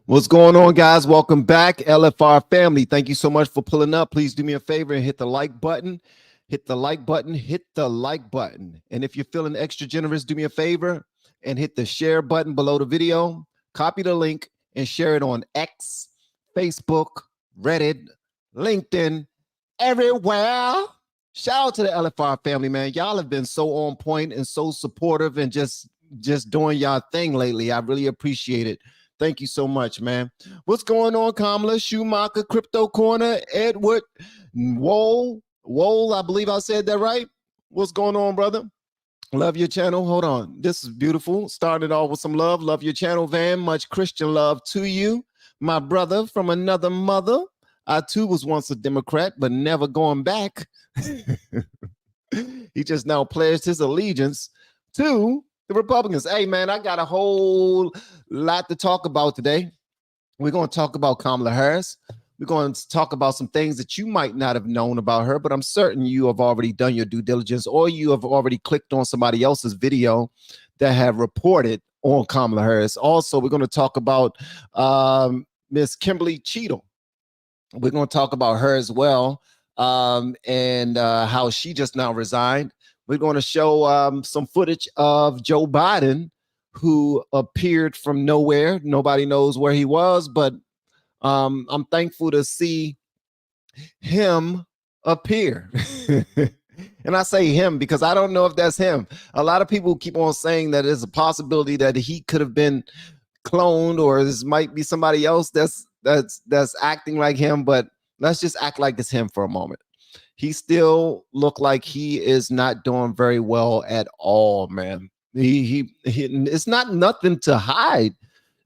What's going on, guys? Welcome back, LFR family. Thank you so much for pulling up. Please do me a favor and hit the like button. Hit the like button. Hit the like button. And if you're feeling extra generous, do me a favor and hit the share button below the video. Copy the link and share it on X, Facebook, Reddit, LinkedIn, everywhere. Shout out to the LFR family, man. Y'all have been so on point and so supportive and just doing y'all thing lately. I really appreciate it. Thank you so much, man. What's going on, Kamala, Schumacher, Crypto Corner, Edward, Wool, I believe I said that right. What's going on, brother? Love your channel. Hold on. This is beautiful. Started off with some love. Love your channel, Van. Much Christian love to you. My brother from another mother. I, too, was once a Democrat, but never going back. He just now pledged his allegiance to the Republicans. Hey, man, I got a whole lot to talk about today. We're going to talk about Kamala Harris. We're going to talk about some things that you might not have known about her, but I'm certain you have already done your due diligence, or you have already clicked on somebody else's video that have reported on Kamala Harris. Also, we're going to talk about Miss Kimberly Cheatle. We're going to talk about her as well, and how she just now resigned. We're going to show some footage of Joe Biden, who appeared from nowhere. Nobody knows where he was, but I'm thankful to see him appear. And I say him because I don't know if that's him. A lot of people keep on saying that there's a possibility that he could have been cloned, or this might be somebody else that's acting like him, but let's just act like it's him for a moment. He still look like he is not doing very well at all, man. He it's not nothing to hide.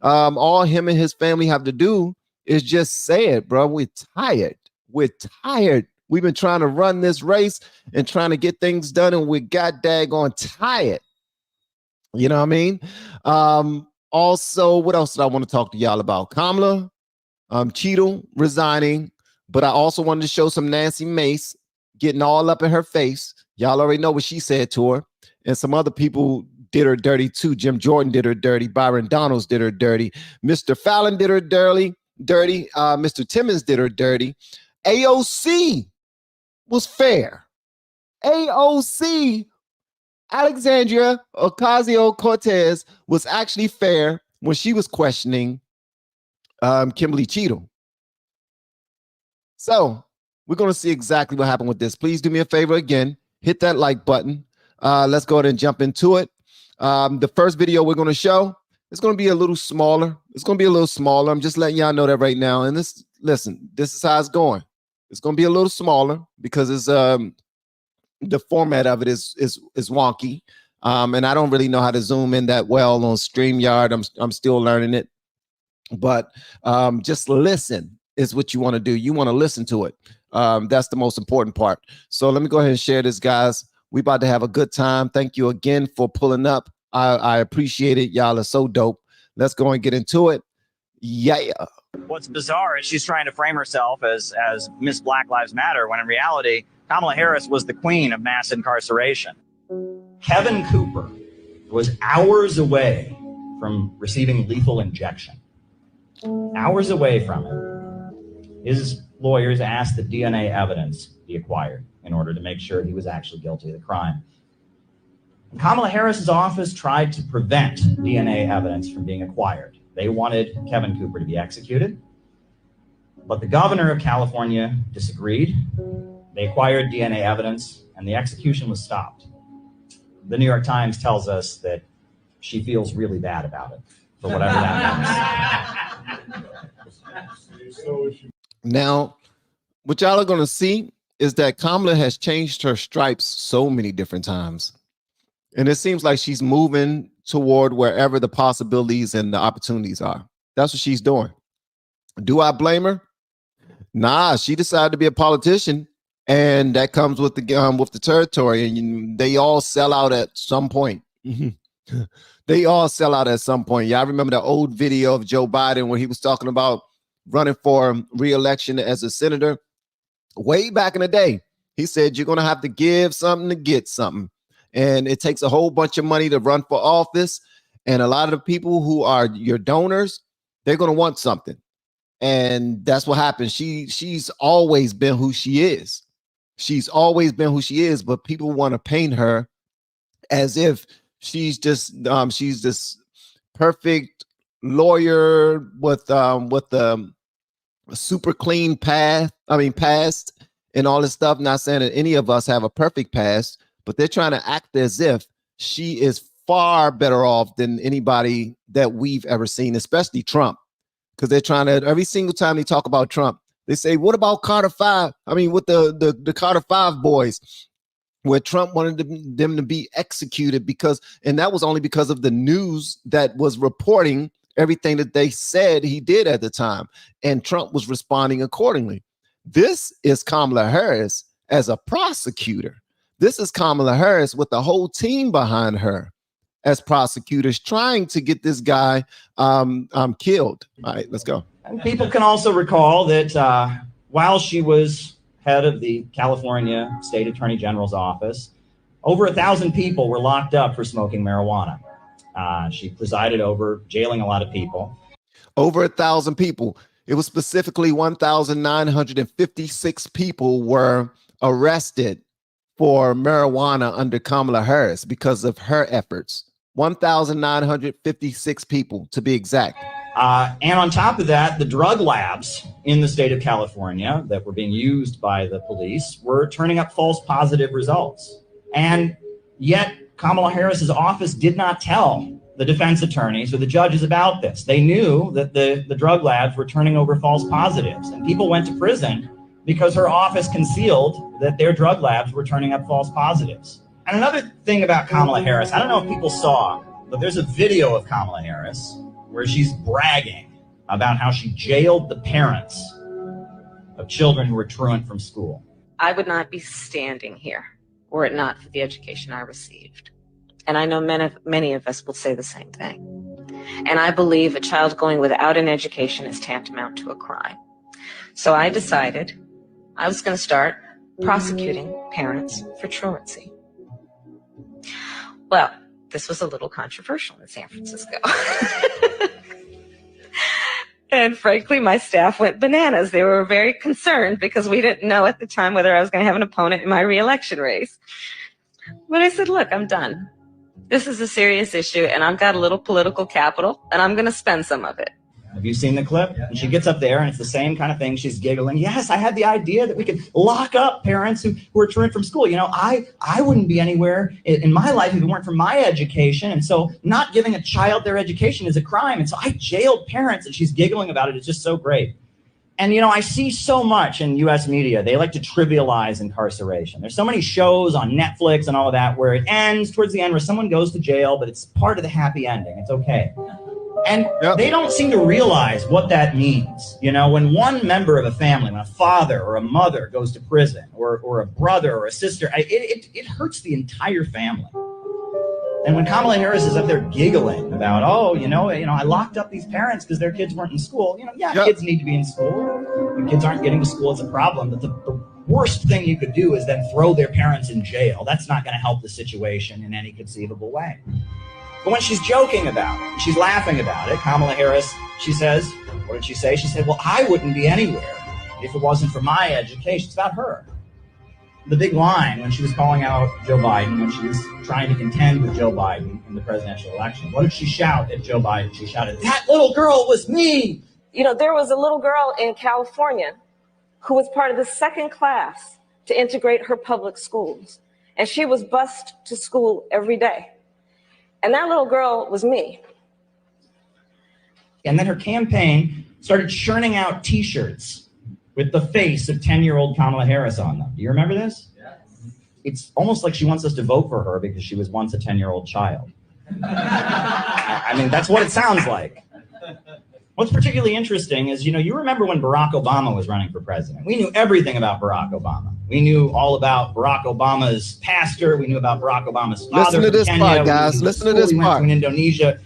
All him and his family have to do is just say it, bro. We're tired. We're tired. We've been trying to run this race and trying to get things done, and we got daggone tired. You know what I mean? Also, what else did I want to talk to y'all about? Kamala, Cheatle resigning, but I also wanted to show some Nancy Mace getting all up in her face. Y'all already know what she said to her. And some other people did her dirty too. Jim Jordan did her dirty. Byron Donalds did her dirty. Mr. Fallon did her dirty. Mr. Timmons did her dirty. AOC was fair. AOC, Alexandria Ocasio-Cortez, was actually fair when she was questioning Kimberly Cheatle. So we're going to see exactly what happened with this. Please do me a favor again. Hit that like button. Let's go ahead and jump into it. The first video we're going to show is going to be a little smaller. It's going to be a little smaller. I'm just letting y'all know that right now. And this, listen, this is how it's going. It's going to be a little smaller because it's the format of it is wonky. And I don't really know how to zoom in that well on StreamYard. I'm still learning it. But just listen is what you want to do. You want to listen to it. That's the most important part. So let me go ahead and share this, guys. We about to have a good time. Thank you again for pulling up. I appreciate it. Y'all are so dope. Let's go and get into it. Yeah. What's bizarre is she's trying to frame herself as Miss Black Lives Matter, when in reality, Kamala Harris was the queen of mass incarceration. Kevin Cooper was hours away from receiving lethal injection. Hours away from it. His lawyers asked that DNA evidence be acquired in order to make sure he was actually guilty of the crime. Kamala Harris's office tried to prevent DNA evidence from being acquired. They wanted Kevin Cooper to be executed, but the governor of California disagreed. They acquired DNA evidence, and the execution was stopped. The New York Times tells us that she feels really bad about it, for whatever that means. Now, what y'all are going to see is that Kamala has changed her stripes so many different times. And it seems like she's moving toward wherever the possibilities and the opportunities are. That's what she's doing. Do I blame her? Nah, she decided to be a politician, and that comes with the territory. And they all sell out at some point. They all sell out at some point. Y'all remember the old video of Joe Biden where he was talking about running for re-election as a senator? Way back in the day, he said, you're going to have to give something to get something. And it takes a whole bunch of money to run for office. And a lot of the people who are your donors, they're going to want something. And that's what happens. She's always been who she is. She's always been who she is, but people want to paint her as if she's this perfect lawyer with a super clean past and all this stuff. Not saying that any of us have a perfect past, but they're trying to act as if she is far better off than anybody that we've ever seen, especially Trump. Because they're trying to, every single time they talk about Trump, they say, what about Carter 5? I mean, with the Carter 5 boys, where Trump wanted them to be executed and that was only because of the news that was reporting everything that they said he did at the time. And Trump was responding accordingly. This is Kamala Harris as a prosecutor. This is Kamala Harris with the whole team behind her as prosecutors trying to get this guy killed. All right, let's go. And people can also recall that while she was head of the California State Attorney General's office, over 1,000 people were locked up for smoking marijuana. She presided over jailing a lot of people. Over 1,000 people. It was specifically 1,956 people were arrested for marijuana under Kamala Harris because of her efforts. 1,956 people to be exact. And on top of that, the drug labs in the state of California that were being used by the police were turning up false positive results. And yet Kamala Harris's office did not tell the defense attorneys or the judges about this. They knew that the drug labs were turning over false positives, and people went to prison because her office concealed that their drug labs were turning up false positives. And another thing about Kamala Harris, I don't know if people saw, but there's a video of Kamala Harris where she's bragging about how she jailed the parents of children who were truant from school. I would not be standing here were it not for the education I received. And I know many of us will say the same thing. And I believe a child going without an education is tantamount to a crime. So I decided I was going to start prosecuting parents for truancy. Well, this was a little controversial in San Francisco. And frankly, my staff went bananas. They were very concerned because we didn't know at the time whether I was going to have an opponent in my reelection race. But I said, look, I'm done. This is a serious issue, and I've got a little political capital, and I'm going to spend some of it. Have you seen the clip? And she gets up there, and it's the same kind of thing. She's giggling. Yes, I had the idea that we could lock up parents who are truant from school. You know, I wouldn't be anywhere in my life if it weren't for my education. And so not giving a child their education is a crime. And so I jailed parents, and she's giggling about it. It's just so great. And, you know, I see so much in U.S. media. They like to trivialize incarceration. There's so many shows on Netflix and all of that where it ends towards the end where someone goes to jail, but it's part of the happy ending. It's okay. And they don't seem to realize what that means. You know, when one member of a family, when a father or a mother goes to prison, or a brother or a sister, it hurts the entire family. And when Kamala Harris is up there giggling about, oh, you know, I locked up these parents because their kids weren't in school. You know, kids need to be in school. When kids aren't getting to school, it's a problem. But the worst thing you could do is then throw their parents in jail. That's not going to help the situation in any conceivable way. But when she's joking about it, she's laughing about it, Kamala Harris, she says, what did she say? She said, well, I wouldn't be anywhere if it wasn't for my education. It's about her. The big line when she was calling out Joe Biden, when she was trying to contend with Joe Biden in the presidential election, what did she shout at Joe Biden? She shouted, that little girl was me. You know, there was a little girl in California who was part of the second class to integrate her public schools. And she was bused to school every day. And that little girl was me. And then her campaign started churning out T-shirts with the face of 10-year-old Kamala Harris on them. Do you remember this? Yes. It's almost like she wants us to vote for her because she was once a 10-year-old child. I mean, that's what it sounds like. What's particularly interesting is, you know, you remember when Barack Obama was running for president. We knew everything about Barack Obama. We knew all about Barack Obama's pastor. We knew about Barack Obama's father. Listen to this part, guys. Listen to this part. He went to Indonesia.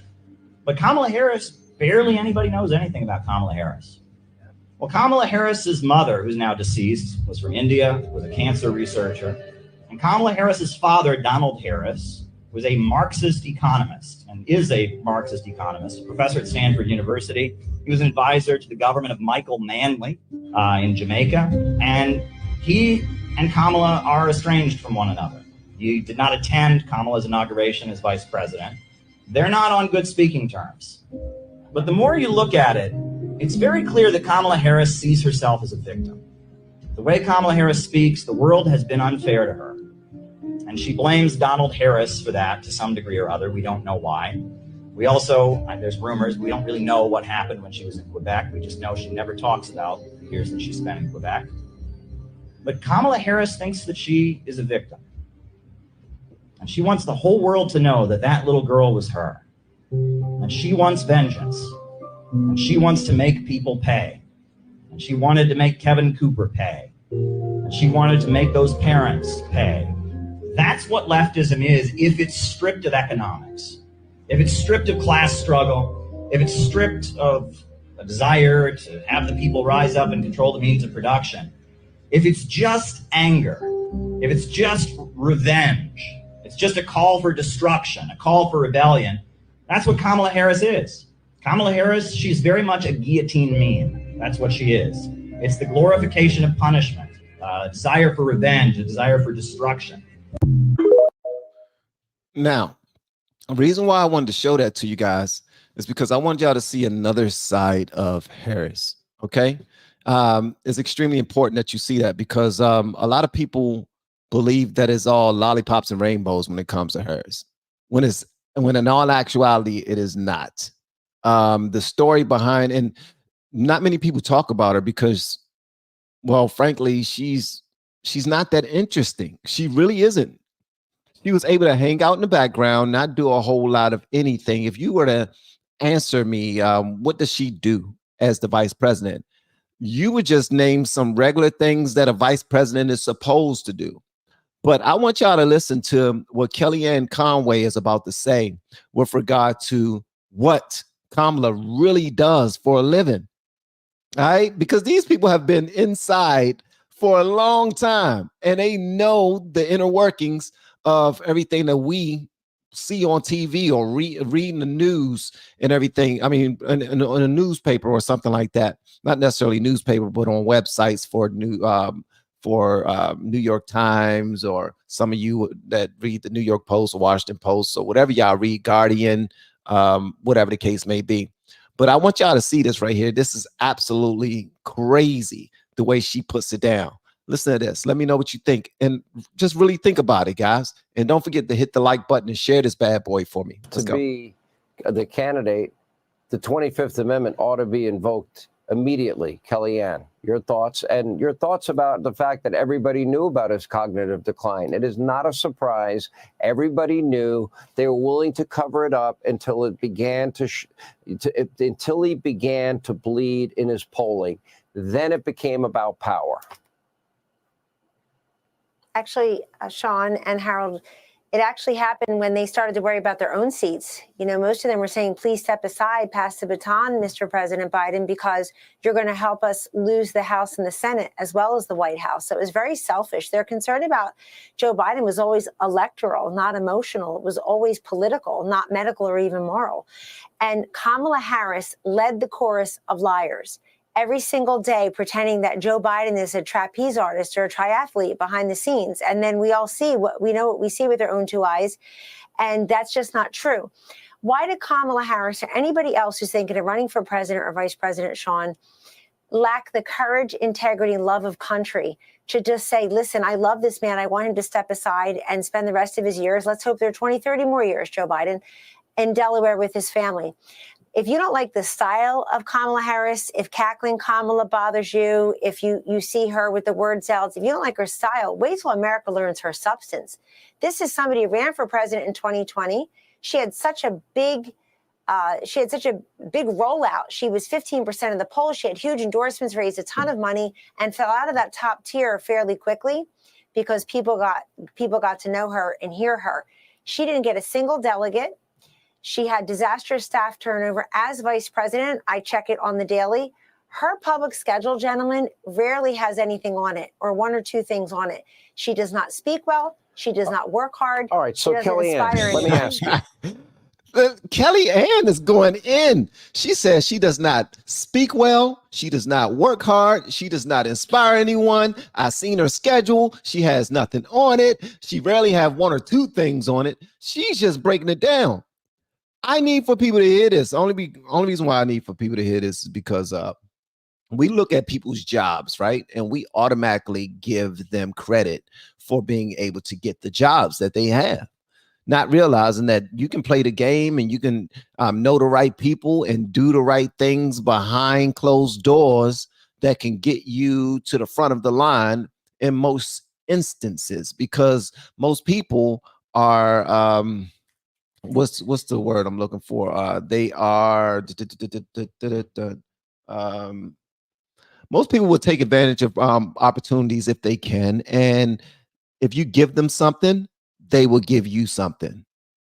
But Kamala Harris, barely anybody knows anything about Kamala Harris. Well, Kamala Harris's mother, who's now deceased, was from India, was a cancer researcher. And Kamala Harris's father, Donald Harris, was a Marxist economist and is a Marxist economist, a professor at Stanford University. He was an advisor to the government of Michael Manley in Jamaica. And he and Kamala are estranged from one another. He did not attend Kamala's inauguration as vice president. They're not on good speaking terms. But the more you look at it, it's very clear that Kamala Harris sees herself as a victim. The way Kamala Harris speaks, the world has been unfair to her. And she blames Donald Harris for that to some degree or other. We don't know why. We also, there's rumors, we don't really know what happened when she was in Quebec. We just know she never talks about the years that she spent in Quebec. But Kamala Harris thinks that she is a victim. And she wants the whole world to know that that little girl was her. And she wants vengeance. And she wants to make people pay. And she wanted to make Kevin Cooper pay. And she wanted to make those parents pay. That's what leftism is if it's stripped of economics. If it's stripped of class struggle, if it's stripped of a desire to have the people rise up and control the means of production, if it's just anger, if it's just revenge, it's just a call for destruction, a call for rebellion, that's what Kamala Harris is. Kamala Harris, she's very much a guillotine meme. That's what she is. It's the glorification of punishment, a desire for revenge, a desire for destruction. Now, the reason why I wanted to show that to you guys is because I want y'all to see another side of Harris. Okay. It's extremely important that you see that because a lot of people believe that it's all lollipops and rainbows when it comes to Harris. When in all actuality, it is not. The story behind, and not many people talk about her because, well, frankly, she's not that interesting. She really isn't. She was able to hang out in the background, not do a whole lot of anything. If you were to answer me, what does she do as the vice president? You would just name some regular things that a vice president is supposed to do. But I want y'all to listen to what Kellyanne Conway is about to say with regard to what Kamala really does for a living. All right, because these people have been inside for a long time and they know the inner workings of everything that we see on TV or reading the news and everything. I mean, in a newspaper or something like that. Not necessarily newspaper, but on websites for New York Times, or some of you that read the New York Post or Washington Post, or whatever y'all read, Guardian, whatever the case may be. But I want y'all to see this right here. This is absolutely crazy the way she puts it down. Listen to this. Let me know what you think. And just really think about it, guys. And don't forget to hit the like button and share this bad boy for me. Let's go. Be the candidate, the 25th Amendment ought to be invoked immediately. Kellyanne, your thoughts, and your thoughts about the fact that everybody knew about his cognitive decline. It is not a surprise. Everybody knew. They were willing to cover it up until it began until he began to bleed in his polling. Then it became about power. Actually, Sean and Harold, it actually happened when they started to worry about their own seats. You know, most of them were saying, please step aside, pass the baton, Mr. President Biden, because you're going to help us lose the House and the Senate as well as the White House. So it was very selfish. Their concern about Joe Biden was always electoral, not emotional. It was always political, not medical or even moral. And Kamala Harris led the chorus of liars every single day, pretending that Joe Biden is a trapeze artist or a triathlete behind the scenes. And then we all see what we see with our own two eyes. And that's just not true. Why did Kamala Harris or anybody else who's thinking of running for president or vice president, Sean, lack the courage, integrity, love of country to just say, listen, I love this man. I want him to step aside and spend the rest of his years. Let's hope there are 20, 30 more years, Joe Biden, in Delaware with his family. If you don't like the style of Kamala Harris, if cackling Kamala bothers you, if you see her with the word salads, if you don't like her style, wait till America learns her substance. This is somebody who ran for president in 2020. She had such a big rollout. She was 15% of the polls. She had huge endorsements, raised a ton of money, and fell out of that top tier fairly quickly because people got to know her and hear her. She didn't get a single delegate. She had disastrous staff turnover as vice president. I check it on the daily. Her public schedule, gentlemen, rarely has anything on it or one or two things on it. She does not speak well. She does not work hard. All right, so She doesn't Kellyanne, inspire let me anyone. ask you. Kellyanne is going in. She says she does not speak well. She does not work hard. She does not inspire anyone. I've seen her schedule. She has nothing on it. She rarely have one or two things on it. She's just breaking it down. I need for people to hear this. Only reason why I need for people to hear this is because we look at people's jobs, right? And we automatically give them credit for being able to get the jobs that they have, not realizing that you can play the game and you can know the right people and do the right things behind closed doors that can get you to the front of the line in most instances, because most people are what's the word I'm looking for? They are most people will take advantage of opportunities if they can, and if you give them something, they will give you something.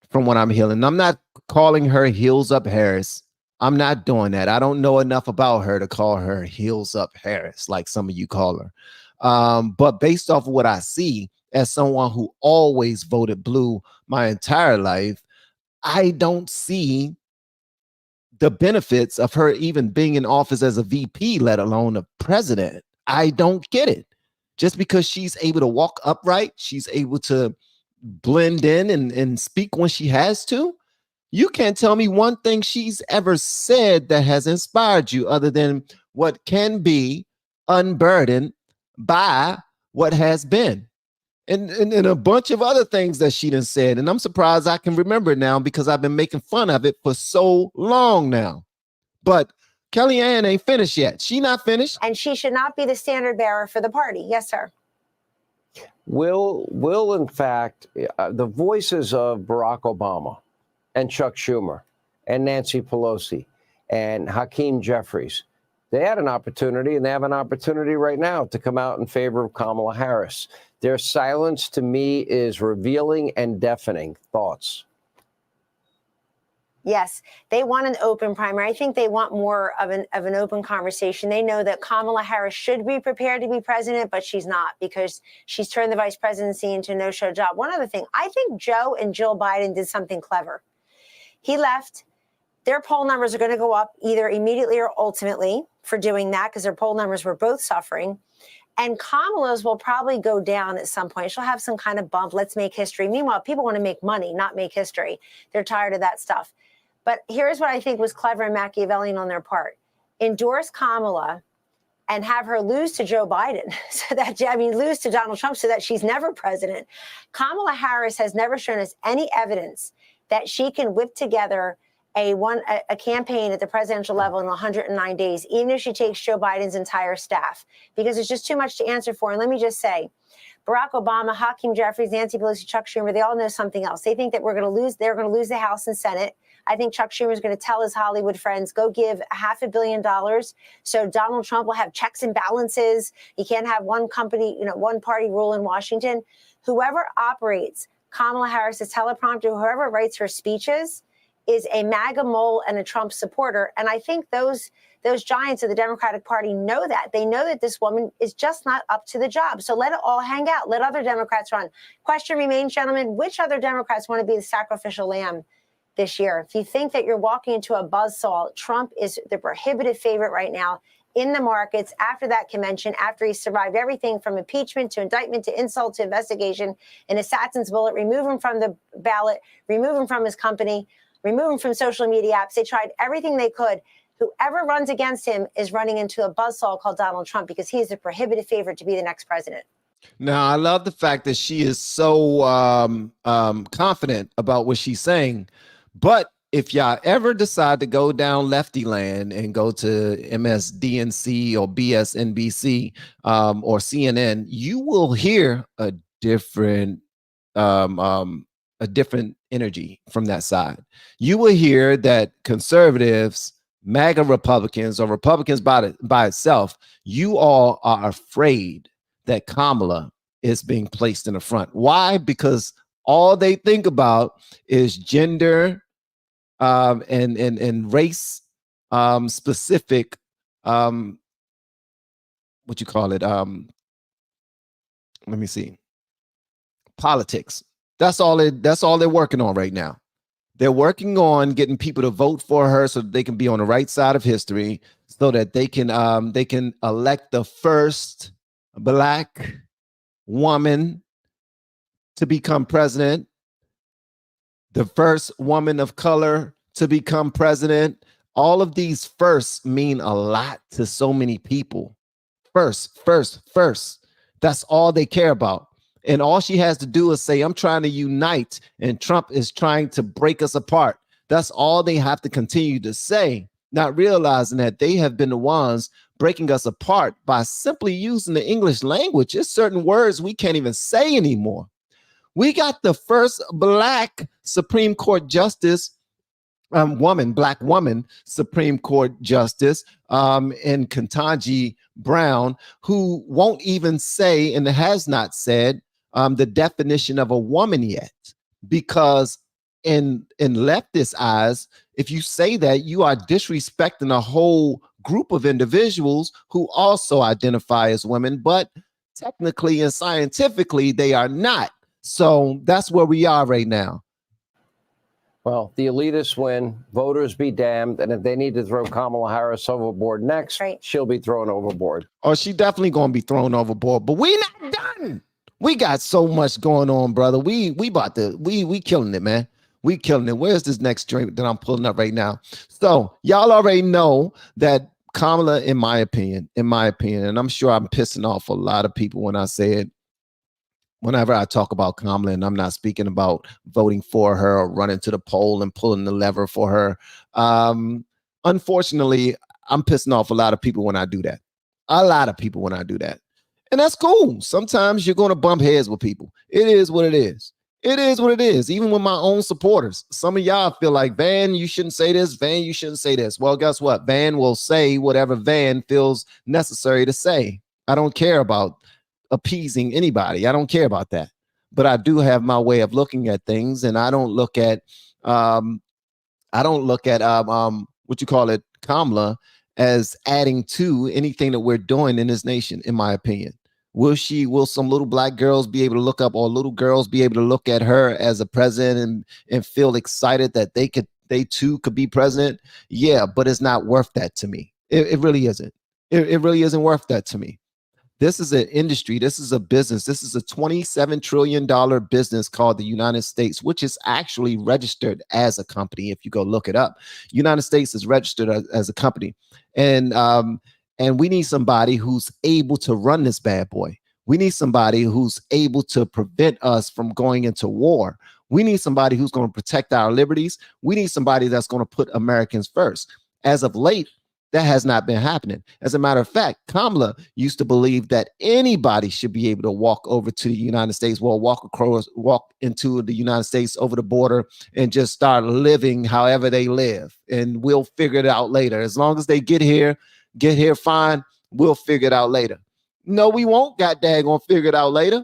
From what I'm hearing, I'm not calling her Heels Up Harris. I'm not doing that. I don't know enough about her to call her Heels Up Harris like some of you call her. But based off of what I see, as someone who always voted blue my entire life, I don't see the benefits of her even being in office as a VP, let alone a president. I don't get it. Just because she's able to walk upright, she's able to blend in and speak when she has to. You can't tell me one thing she's ever said that has inspired you other than what can be unburdened by what has been. And a bunch of other things that she done said. And I'm surprised I can remember it now because I've been making fun of it for so long now. But Kellyanne ain't finished yet. She not finished. And she should not be the standard bearer for the party. Yes, sir. Will in fact, the voices of Barack Obama and Chuck Schumer and Nancy Pelosi and Hakeem Jeffries, they had an opportunity, and they have an opportunity right now to come out in favor of Kamala Harris. Their silence to me is revealing and deafening. Thoughts? Yes, they want an open primary. I think they want more of an open conversation. They know that Kamala Harris should be prepared to be president, but she's not, because she's turned the vice presidency into a no-show job. One other thing, I think Joe and Jill Biden did something clever. He left. Their poll numbers are going to go up either immediately or ultimately for doing that, because their poll numbers were both suffering. And Kamala's will probably go down at some point. She'll have some kind of bump. Let's make history. Meanwhile, people want to make money, not make history. They're tired of that stuff. But here's what I think was clever and Machiavellian on their part. Endorse Kamala and have her lose to Joe Biden, lose to Donald Trump so that she's never president. Kamala Harris has never shown us any evidence that she can whip together a campaign at the presidential level in 109 days, even if she takes Joe Biden's entire staff, because it's just too much to answer for. And let me just say, Barack Obama, Hakeem Jeffries, Nancy Pelosi, Chuck Schumer, they all know something else. They think that we're going to lose. They're going to lose the House and Senate. I think Chuck Schumer is going to tell his Hollywood friends, go give $500 million so Donald Trump will have checks and balances. He can't have one company, one party rule in Washington. Whoever operates Kamala Harris's teleprompter, whoever writes her speeches, is a MAGA mole and a Trump supporter. And I think those giants of the Democratic Party know that. They know that this woman is just not up to the job. So let it all hang out. Let other Democrats run. Question remains, gentlemen, which other Democrats want to be the sacrificial lamb this year? If you think that you're walking into a buzzsaw, Trump is the prohibitive favorite right now in the markets after that convention, after he survived everything from impeachment to indictment to insult to investigation, an assassin's bullet, remove him from the ballot, remove him from his company, remove him from social media apps. They tried everything they could. Whoever runs against him is running into a buzzsaw called Donald Trump, because he's the prohibitive favorite to be the next president. Now, I love the fact that she is so confident about what she's saying. But if y'all ever decide to go down lefty land and go to MSDNC or BSNBC or CNN, you will hear a different energy from that side. You will hear that conservatives, MAGA Republicans, or Republicans by itself, you all are afraid that Kamala is being placed in the front. Why? Because all they think about is gender and race specific let me see, politics. That's all they're working on right now. They're working on getting people to vote for her so that they can be on the right side of history, so that they can elect the first Black woman to become president, the first woman of color to become president. All of these firsts mean a lot to so many people. First. That's all they care about. And all she has to do is say, I'm trying to unite, and Trump is trying to break us apart. That's all they have to continue to say, not realizing that they have been the ones breaking us apart by simply using the English language. There's certain words we can't even say anymore. We got the first Black Supreme Court justice, Black woman Supreme Court justice, in Ketanji Brown, who won't even say and has not said the definition of a woman yet, because in leftist eyes, if you say that, you are disrespecting a whole group of individuals who also identify as women, but technically and scientifically they are not. So that's where we are right now. Well, the elitists win, voters be damned, and if they need to throw Kamala Harris overboard next, she'll be thrown overboard. Oh, she definitely going to be thrown overboard, but we're not done. We got so much going on, brother. We killing it, man. We killing it. Where's this next drink that I'm pulling up right now? So y'all already know that Kamala, in my opinion, and I'm sure I'm pissing off a lot of people when I say it, whenever I talk about Kamala, and I'm not speaking about voting for her or running to the poll and pulling the lever for her. Unfortunately, I'm pissing off a lot of people when I do that. A lot of people when I do that. And that's cool. Sometimes you're going to bump heads with people. It is what it is. It is what it is. Even with my own supporters. Some of y'all feel like, Van, you shouldn't say this. Van, you shouldn't say this. Well, guess what? Van will say whatever Van feels necessary to say. I don't care about appeasing anybody. I don't care about that. But I do have my way of looking at things, and I don't look at what you call it, Kamala, as adding to anything that we're doing in this nation, in my opinion. Will some little Black girls be able to look up, or little girls be able to look at her as a president and feel excited that they too could be president? Yeah, but it's not worth that to me. It really isn't. It really isn't worth that to me. This is an industry. This is a business. This is a $27 trillion business called the United States, which is actually registered as a company. If you go look it up, United States is registered as a company. And we need somebody who's able to run this bad boy. We need somebody who's able to prevent us from going into war. We need somebody who's going to protect our liberties. We need somebody that's going to put Americans first. As of late, that has not been happening. As a matter of fact, Kamala used to believe that anybody should be able to walk over to the United States, walk into the United States over the border and just start living however they live. And we'll figure it out later. As long as they get here fine, we'll figure it out later. No, we won't gonna figure it out later,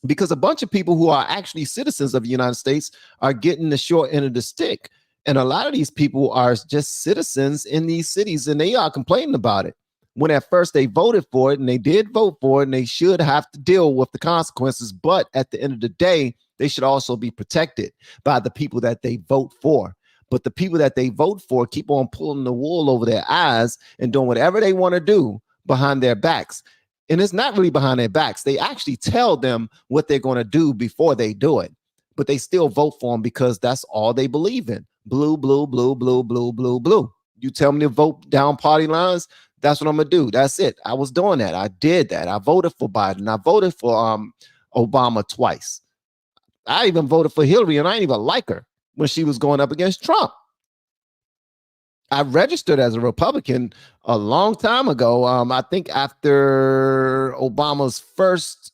because a bunch of people who are actually citizens of the United States are getting the short end of the stick. And a lot of these people are just citizens in these cities, and they are complaining about it. When at first they voted for it, and they did vote for it, and they should have to deal with the consequences. But at the end of the day, they should also be protected by the people that they vote for. But the people that they vote for keep on pulling the wool over their eyes and doing whatever they want to do behind their backs. And it's not really behind their backs. They actually tell them what they're going to do before they do it. But they still vote for them because that's all they believe in. Blue, blue, blue, blue, blue, blue, blue. You tell me to vote down party lines, that's what I'm going to do. That's it. I was doing that. I did that. I voted for Biden. I voted for Obama twice. I even voted for Hillary, and I didn't even like her when she was going up against Trump. I registered as a Republican a long time ago. I think after Obama's first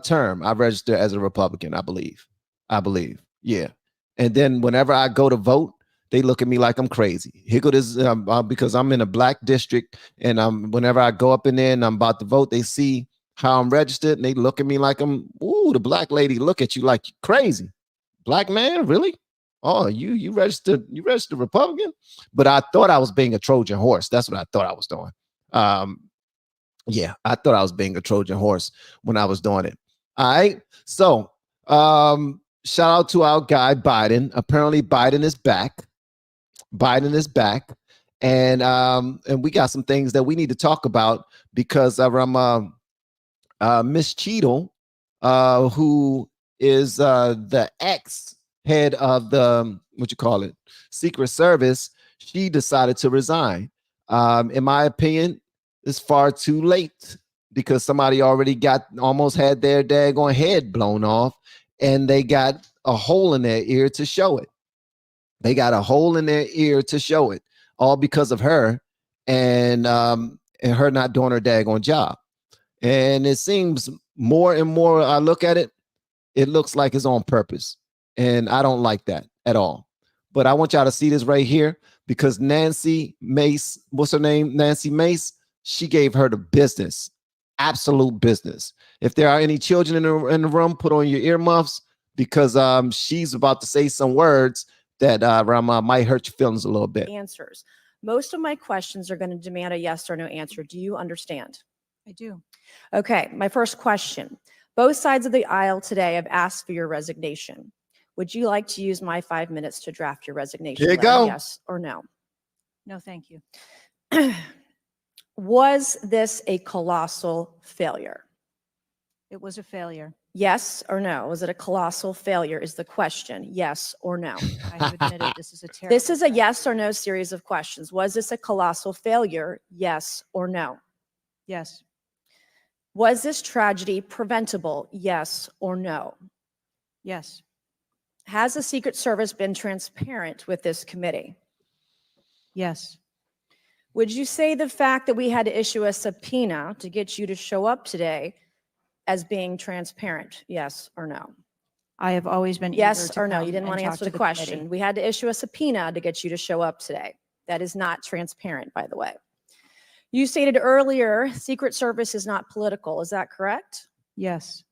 term, I registered as a Republican, I believe. Yeah. And then whenever I go to vote, they look at me like I'm crazy. Here go this, because I'm in a Black district, and whenever I go up in there and I'm about to vote, they see how I'm registered, and they look at me like the Black lady look at you like you're crazy. Black man, really? Oh, you registered Republican? But I thought I was being a Trojan horse. That's what I thought I was doing. Yeah, I thought I was being a Trojan horse when I was doing it. All right. So shout out to our guy Biden. Apparently Biden is back. Biden is back. And we got some things that we need to talk about because of Miss Cheatle, who is the ex-head of the Secret Service. She decided to resign. In my opinion, it's far too late because somebody already almost had their daggone head blown off, and they got a hole in their ear to show it. They got a hole in their ear to show it, all because of her and her not doing her daggone job. And it seems more and more I look at it, it looks like it's on purpose. And I don't like that at all. But I want y'all to see this right here because Nancy Mace, what's her name? Nancy Mace, she gave her the business, absolute business. If there are any children in the room, put on your earmuffs because she's about to say some words that might hurt your feelings a little bit. Answers. Most of my questions are going to demand a yes or no answer. Do you understand? I do. Okay, my first question. Both sides of the aisle today have asked for your resignation. Would you like to use my 5 minutes to draft your resignation Here you letter? go. Yes or no? No, thank you. Was this a colossal failure? It was a failure. Yes or no? Was it a colossal failure is the question. Yes or no? I have admitted this is a terrible. This is a yes or no series of questions. Was this a colossal failure? Yes or no? Yes. Was this tragedy preventable? Yes or no? Yes. Has the Secret Service been transparent with this committee? Yes. Would you say the fact that we had to issue a subpoena to get you to show up today as being transparent? Yes or no? I have always been. Yes eager to or no? come You didn't and want to talk answer to the question. committee. We had to issue a subpoena to get you to show up today. That is not transparent, by the way. You stated earlier, Secret Service is not political. Is that correct? Yes.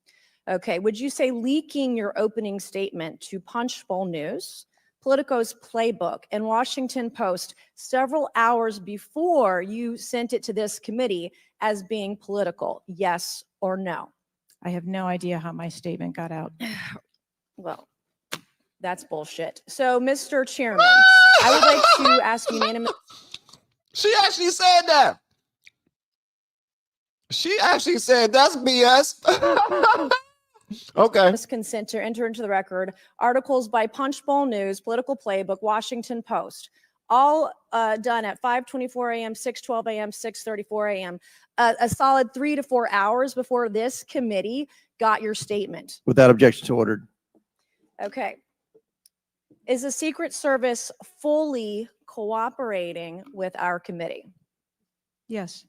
Okay. Would you say leaking your opening statement to Punchbowl News, Politico's Playbook, and Washington Post several hours before you sent it to this committee as being political? Yes or no? I have no idea how my statement got out. Well, that's bullshit. So, Mr. Chairman, I would like to ask unanimous. She actually said that. She actually said that's BS. Okay. Consent to enter into the record articles by Punchbowl News, Political Playbook, Washington Post, all done at 5:24 a.m., 6:12 a.m., 6:34 a.m., a solid 3 to 4 hours before this committee got your statement. Without objection to ordered. Okay. Is the Secret Service fully cooperating with our committee? Yes.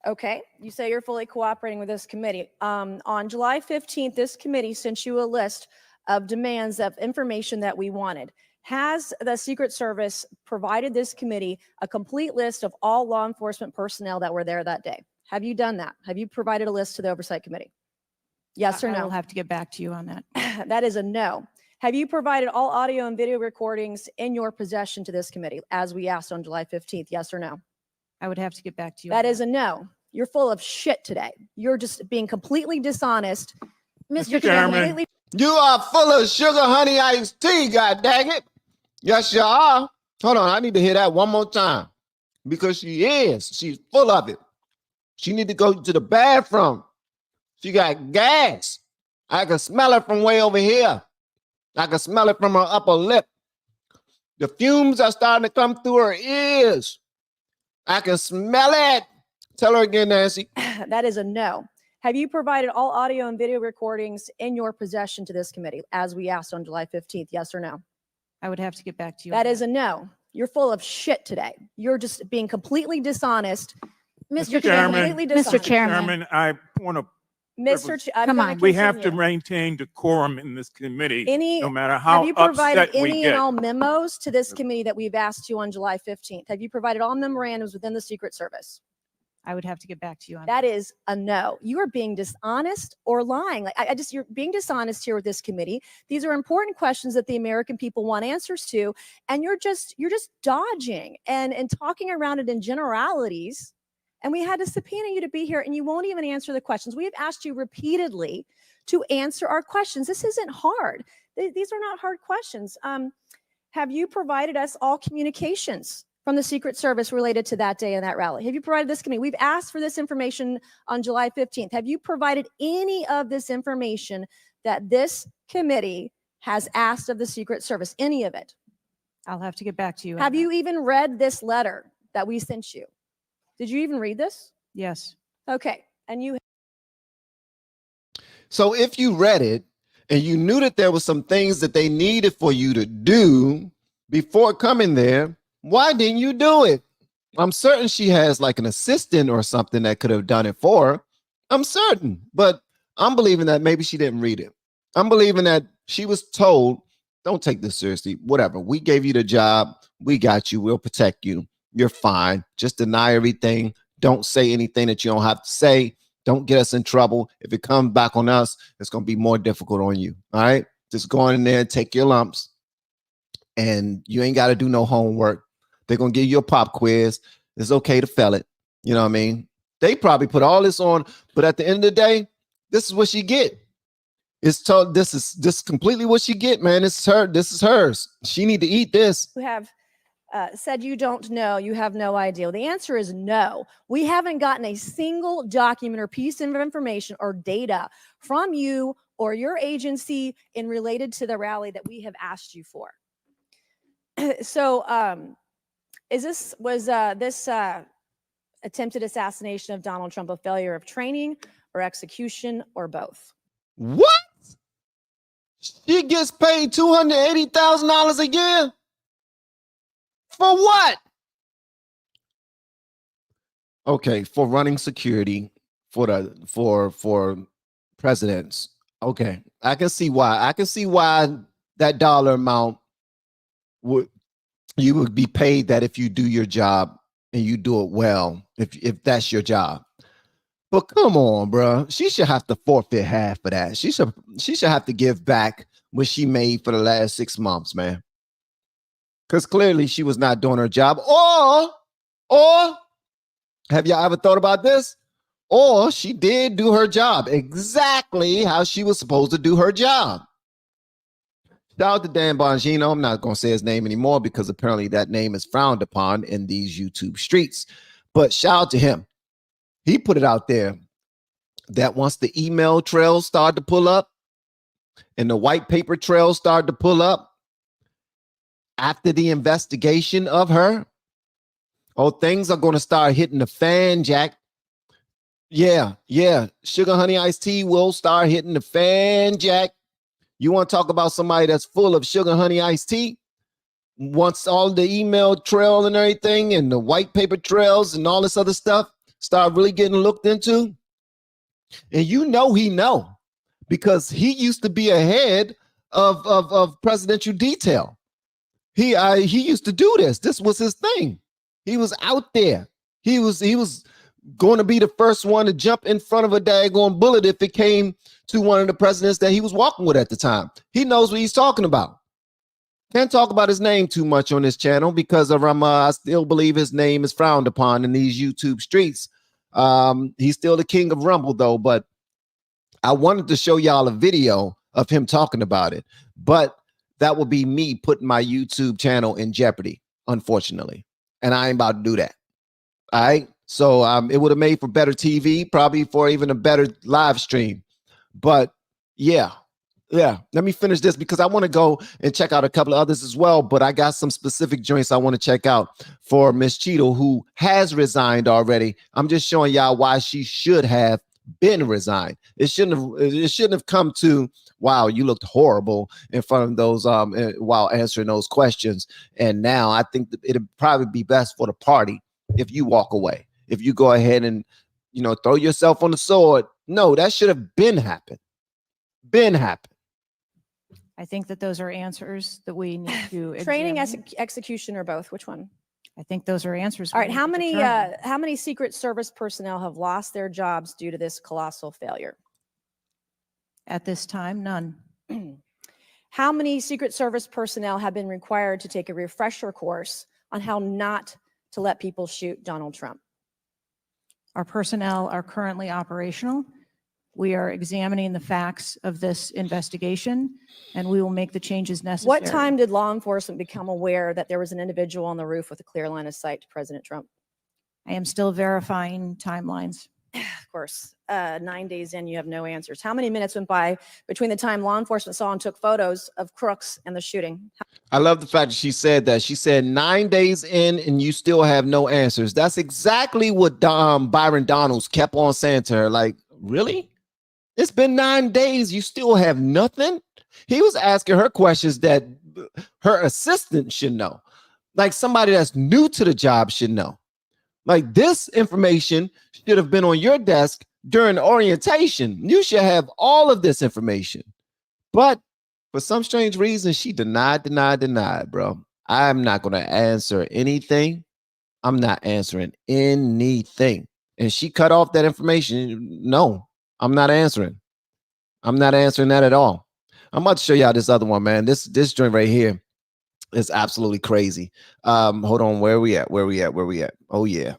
Okay, you say you're fully cooperating with this committee. On July 15th, this committee sent you a list of demands of information that we wanted. Has the Secret Service provided this committee a complete list of all law enforcement personnel that were there that day? Have you done that? Have you provided a list to the Oversight Committee? Yes or I no? will have to get back to you on that. That is a no. Have you provided all audio and video recordings in your possession to this committee, as we asked on July 15th? Yes or no? I would have to get back to you. That is a no. You're full of shit today. You're just being completely dishonest. Mr. Chairman. You are full of sugar, honey, iced tea, god dang it. Yes, you are. Hold on, I need to hear that one more time. Because she is. She's full of it. She need to go to the bathroom. She got gas. I can smell it from way over here. I can smell it from her upper lip. The fumes are starting to come through her ears. I can smell it. Tell her again, Nancy. That is a no. Have you provided all audio and video recordings in your possession to this committee, as we asked on July 15th? Yes or no? I would have to get back to you. That is a no. You're full of shit today. You're just being completely dishonest. Mr. Chairman. Mr. Chairman, I want to. Mr. Come on. We have to maintain decorum in this committee, no matter how have you provided upset we any get. and all memos to this committee that we've asked you on July 15th? Have you provided all memorandums within the Secret Service? I would have to get back to you on that. Is a no. You are being dishonest or lying. Like you're being dishonest here with this committee. These are important questions that the American people want answers to, and you're just dodging and talking around it in generalities And we had to subpoena you to be here, and you won't even answer the questions. We have asked you repeatedly to answer our questions. This isn't hard. These are not hard questions. Have you provided us all communications from the Secret Service related to that day and that rally? Have you provided this committee? We've asked for this information on July 15th. Have you provided any of this information that this committee has asked of the Secret Service? Any of it? I'll have to get back to you. Have you even read this letter that we sent you? Did you even read this? Yes. Okay. And you. So if you read it and you knew that there were some things that they needed for you to do before coming there, why didn't you do it? I'm certain she has like an assistant or something that could have done it for her. I'm certain, but I'm believing that maybe she didn't read it. I'm believing that she was told, don't take this seriously, whatever. We gave you the job. We got you. We'll protect you. You're fine. Just deny everything. Don't say anything that you don't have to say. Don't get us in trouble. If it comes back on us, it's going to be more difficult on you. All right. Just go in there and take your lumps. And you ain't got to do no homework. They're going to give you a pop quiz. It's okay to fail it. You know what I mean? They probably put all this on, but at the end of the day, this is what she get. It's told this is completely what she get, man. It's her. This is hers. She need to eat this. You have said you don't know, you have no idea. The answer is no. We haven't gotten a single document or piece of information or data from you or your agency in related to the rally that we have asked you for. So was this attempted assassination of Donald Trump a failure of training or execution or both? What? She gets paid $280,000 a year? For what? Okay, for running security for presidents. Okay, I can see why. I can see why that dollar amount you would be paid that if you do your job and you do it well, if that's your job. But come on, bro. She should have to forfeit half of that. She should have to give back what she made for the last 6 months, man. Because clearly she was not doing her job. Or have y'all ever thought about this? Or she did do her job exactly how she was supposed to do her job. Shout out to Dan Bongino. I'm not going to say his name anymore because apparently that name is frowned upon in these YouTube streets. But shout out to him. He put it out there that once the email trails started to pull up and the white paper trails started to pull up, after the investigation of her, things are going to start hitting the fan, Jack. Yeah. Sugar Honey Iced Tea will start hitting the fan, Jack. You want to talk about somebody that's full of sugar honey iced tea? Once all the email trail and everything and the white paper trails and all this other stuff start really getting looked into, and he know because he used to be a head of presidential detail. He used to do this. This was his thing. He was out there. He was going to be the first one to jump in front of a daggone bullet if it came to one of the presidents that he was walking with at the time. He knows what he's talking about. Can't talk about his name too much on this channel because I still believe his name is frowned upon in these YouTube streets. He's still the king of Rumble though, but I wanted to show y'all a video of him talking about it, but that would be me putting my YouTube channel in jeopardy, unfortunately. And I ain't about to do that. All right. So it would have made for better TV, probably for even a better live stream. But yeah. Let me finish this because I want to go and check out a couple of others as well. But I got some specific joints I want to check out for Miss Cheatle, who has resigned already. I'm just showing y'all why she should have been resigned. It shouldn't have come to, wow, you looked horrible in front of those while answering those questions. And now I think that it'd probably be best for the party if you walk away. If you go ahead and, throw yourself on the sword. No, that should have been happened. I think that those are answers that we need to Training, examine. execution, or both? Which one? I think those are answers. All we right. need How to many determine. how many Secret Service personnel have lost their jobs due to this colossal failure? At this time, none. How many Secret Service personnel have been required to take a refresher course on how not to let people shoot Donald Trump? Our personnel are currently operational. We are examining the facts of this investigation, and we will make the changes necessary. What time did law enforcement become aware that there was an individual on the roof with a clear line of sight to President Trump? I am still verifying timelines. Of course, 9 days in, you have no answers. How many minutes went by between the time law enforcement saw and took photos of crooks and the shooting? I love the fact that she said that. She said 9 days in and you still have no answers. That's exactly what Byron Donalds kept on saying to her. Like, really? It's been 9 days. You still have nothing? He was asking her questions that her assistant should know. Like somebody that's new to the job should know. Like this information should have been on your desk during orientation. You should have all of this information. But for some strange reason, she denied, bro. I'm not going to answer anything. I'm not answering anything. And she cut off that information. No, I'm not answering. I'm not answering that at all. I'm about to show y'all this other one, man. This joint right here is absolutely crazy. Hold on. Where we at? Oh, yeah.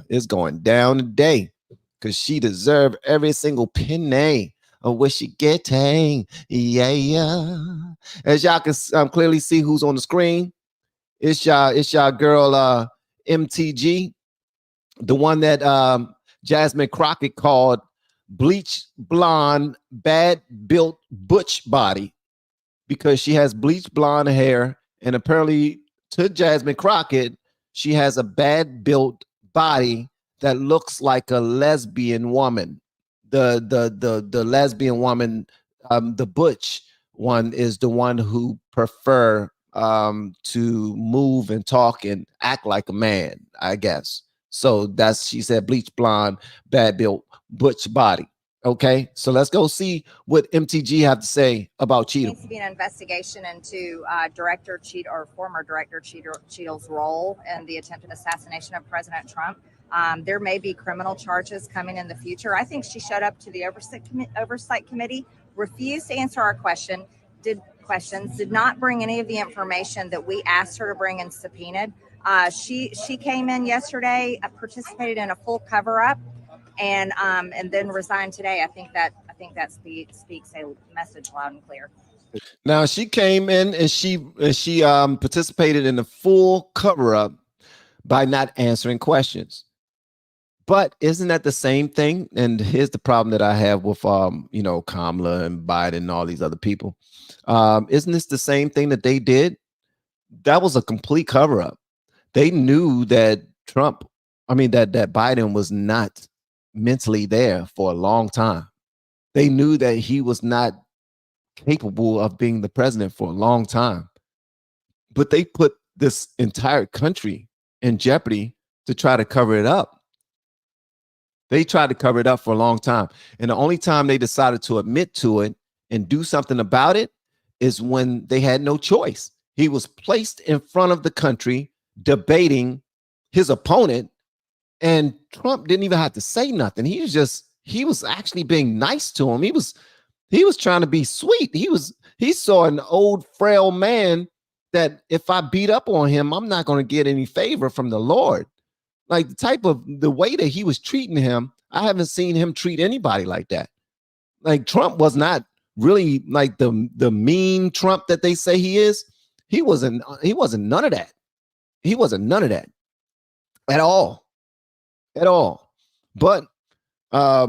It's going down today because she deserved every single penny of what she getting. Yeah. As y'all can clearly see who's on the screen. It's y'all girl MTG, the one that Jasmine Crockett called bleach blonde, bad built butch body, because she has bleach blonde hair, and apparently to Jasmine Crockett, she has a bad built body that looks like a lesbian woman. The lesbian woman, the butch one, is the one who prefer to move and talk and act like a man, I guess. So that's, she said, bleach blonde, bad built butch body. Okay, so let's go see what MTG have to say about Cheatle. There needs to be an investigation into Director Cheatle, or former Director Cheatle's role in the attempted assassination of President Trump. There may be criminal charges coming in the future. I think she showed up to the oversight committee, refused to answer our questions, did not bring any of the information that we asked her to bring and subpoenaed. She came in yesterday, participated in a full cover-up, and then resigned today. I think that speaks a message loud and clear. Now she came in and she participated in the full cover-up by not answering questions. But isn't that the same thing? And here's the problem that I have with Kamala and Biden and all these other people. Isn't this the same thing that they did? That was a complete cover-up. They knew that that Biden was not mentally there for a long time. They knew that he was not capable of being the president for a long time. But they put this entire country in jeopardy to try to cover it up. They tried to cover it up for a long time. And the only time they decided to admit to it and do something about it is when they had no choice. He was placed in front of the country debating his opponent, and Trump didn't even have to say nothing. He was actually being nice to him. He was trying to be sweet. He saw an old frail man that if I beat up on him, I'm not going to get any favor from the Lord. Like the way that he was treating him, I haven't seen him treat anybody like that. Like Trump was not really like the mean Trump that they say he is. He wasn't none of that. He wasn't none of that at all. But I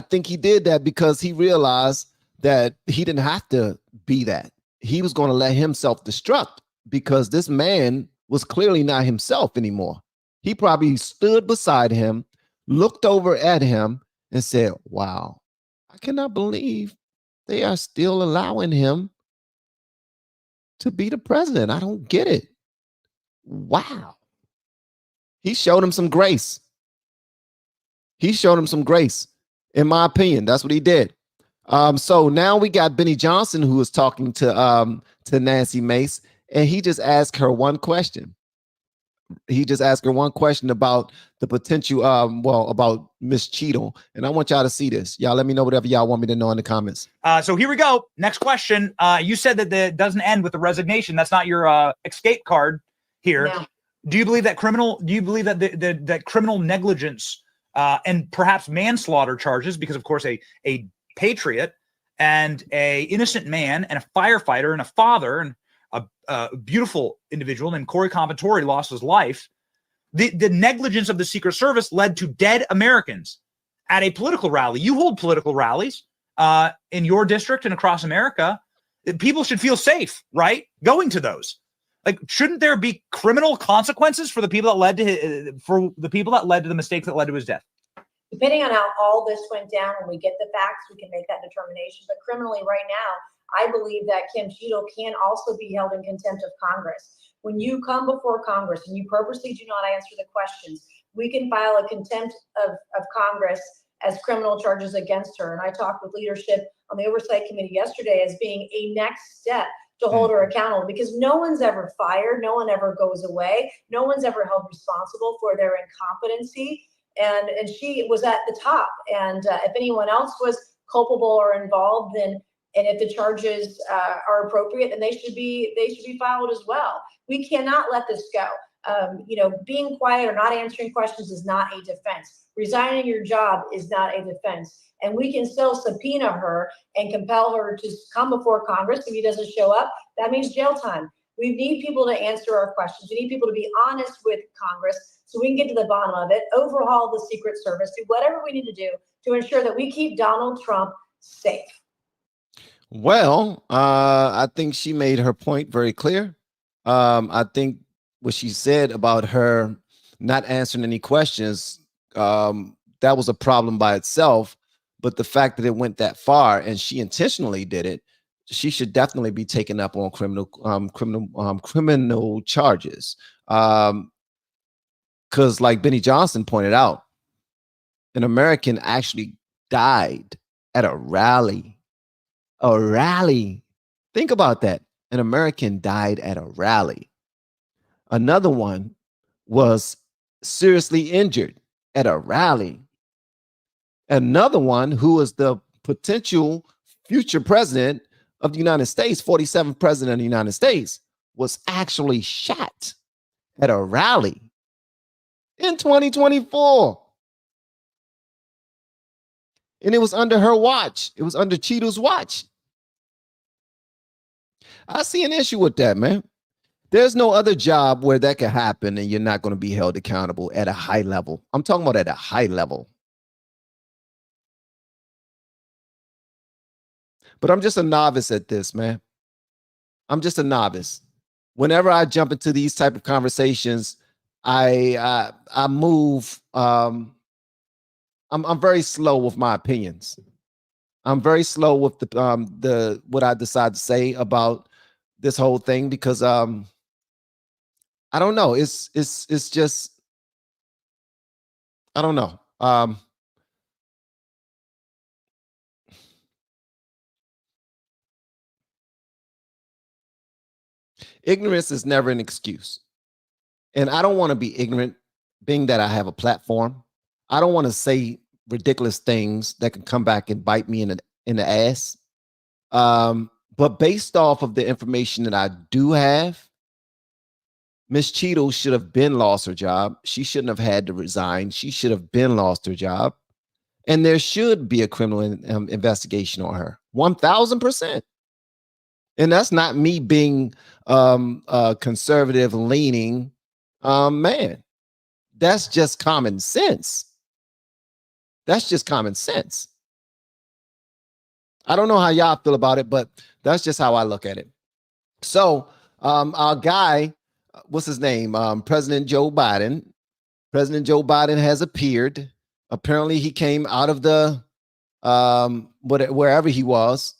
think he did that because he realized that he didn't have to be that. He was going to let himself destruct because this man was clearly not himself anymore. He probably stood beside him, looked over at him, and said, wow, I cannot believe they are still allowing him to be the president. I don't get it. Wow. He showed him some grace. In my opinion. That's what he did. So now we got Benny Johnson, who was talking to Nancy Mace, and he just asked her one question. He just asked her one question about the potential, about Miss Cheatle. And I want y'all to see this. Y'all let me know whatever y'all want me to know in the comments. So here we go. Next question. You said that it doesn't end with the resignation. That's not your escape card here. No. Do you believe that that criminal negligence and perhaps manslaughter charges, because of course a patriot and a innocent man and a firefighter and a father and a beautiful individual named Corey Compatore lost his life. The negligence of the Secret Service led to dead Americans at a political rally. You hold political rallies in your district and across America. People should feel safe, right? Going to those. Like, shouldn't there be criminal consequences for the people that led to the mistakes that led to his death? Depending on how all this went down, when we get the facts, we can make that determination. But criminally right now, I believe that Kim Cheatle can also be held in contempt of Congress. When you come before Congress and you purposely do not answer the questions, we can file a contempt of Congress as criminal charges against her. And I talked with leadership on the Oversight Committee yesterday as being a next step to hold her accountable, because no one's ever fired, no one ever goes away, no one's ever held responsible for their incompetency. And she was at the top. And if anyone else was culpable or involved, then and if the charges are appropriate, then they should be filed as well. We cannot let this go. Being quiet or not answering questions is not a defense. Resigning your job is not a defense. And we can still subpoena her and compel her to come before Congress. If he doesn't show up, that means jail time. We need people to answer our questions. We need people to be honest with Congress so we can get to the bottom of it, overhaul the Secret Service, do whatever we need to do to ensure that we keep Donald Trump safe. Well, I think she made her point very clear. I think what she said about her not answering any questions, that was a problem by itself. But the fact that it went that far and she intentionally did it, she should definitely be taken up on criminal charges. Because like Benny Johnson pointed out, an American actually died at a rally. A rally. Think about that. An American died at a rally. Another one was seriously injured at a rally. Another one, who was the potential future president of the United States, 47th president of the United States, was actually shot at a rally in 2024. And it was under her watch. It was under Cheatle's watch. I see an issue with that, man. There's no other job where that can happen and you're not going to be held accountable at a high level. I'm talking about at a high level. But I'm just a novice at this, man. I'm just a novice. Whenever I jump into these type of conversations, I move. I'm very slow with my opinions. I'm very slow with the what I decide to say about this whole thing, because I don't know. It's just, I don't know. Ignorance is never an excuse. And I don't want to be ignorant, being that I have a platform. I don't want to say ridiculous things that can come back and bite me in the ass. But based off of the information that I do have, Miss Cheatle should have been lost her job. She shouldn't have had to resign. She should have been lost her job. And there should be a criminal investigation on her, 1000%. And that's not me being conservative leaning man. That's just common sense. That's just common sense. I don't know how y'all feel about it, but that's just how I look at it. So our guy, what's his name? President Joe Biden. President Joe Biden has appeared. Apparently he came out of the wherever he was.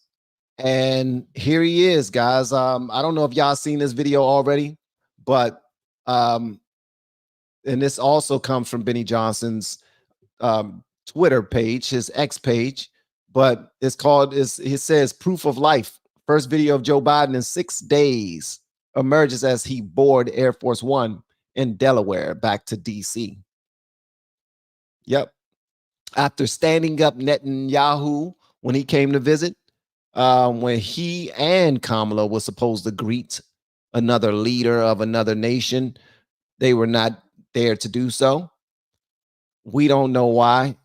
And here he is, guys. I don't know if y'all seen this video already, but and this also comes from Benny Johnson's Twitter page, his X page, but it's called, it says proof of life. First video of Joe Biden in 6 days emerges as he boarded Air Force One in Delaware back to DC. Yep. After standing up Netanyahu when he came to visit, when he and Kamala was supposed to greet another leader of another nation, they were not there to do so. We don't know why.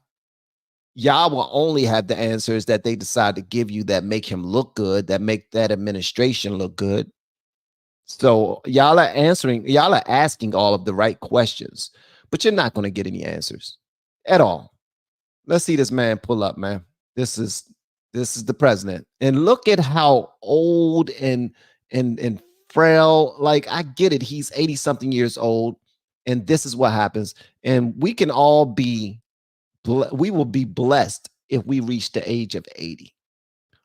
Y'all will only have the answers that they decide to give you that make him look good, that make that administration look good. So y'all are asking all of the right questions, but you're not going to get any answers at all. Let's see this man pull up, man. This is the president. And look at how old and frail. Like, I get it. He's 80 something years old, and this is what happens. And we can all be we will be blessed if we reach the age of 80.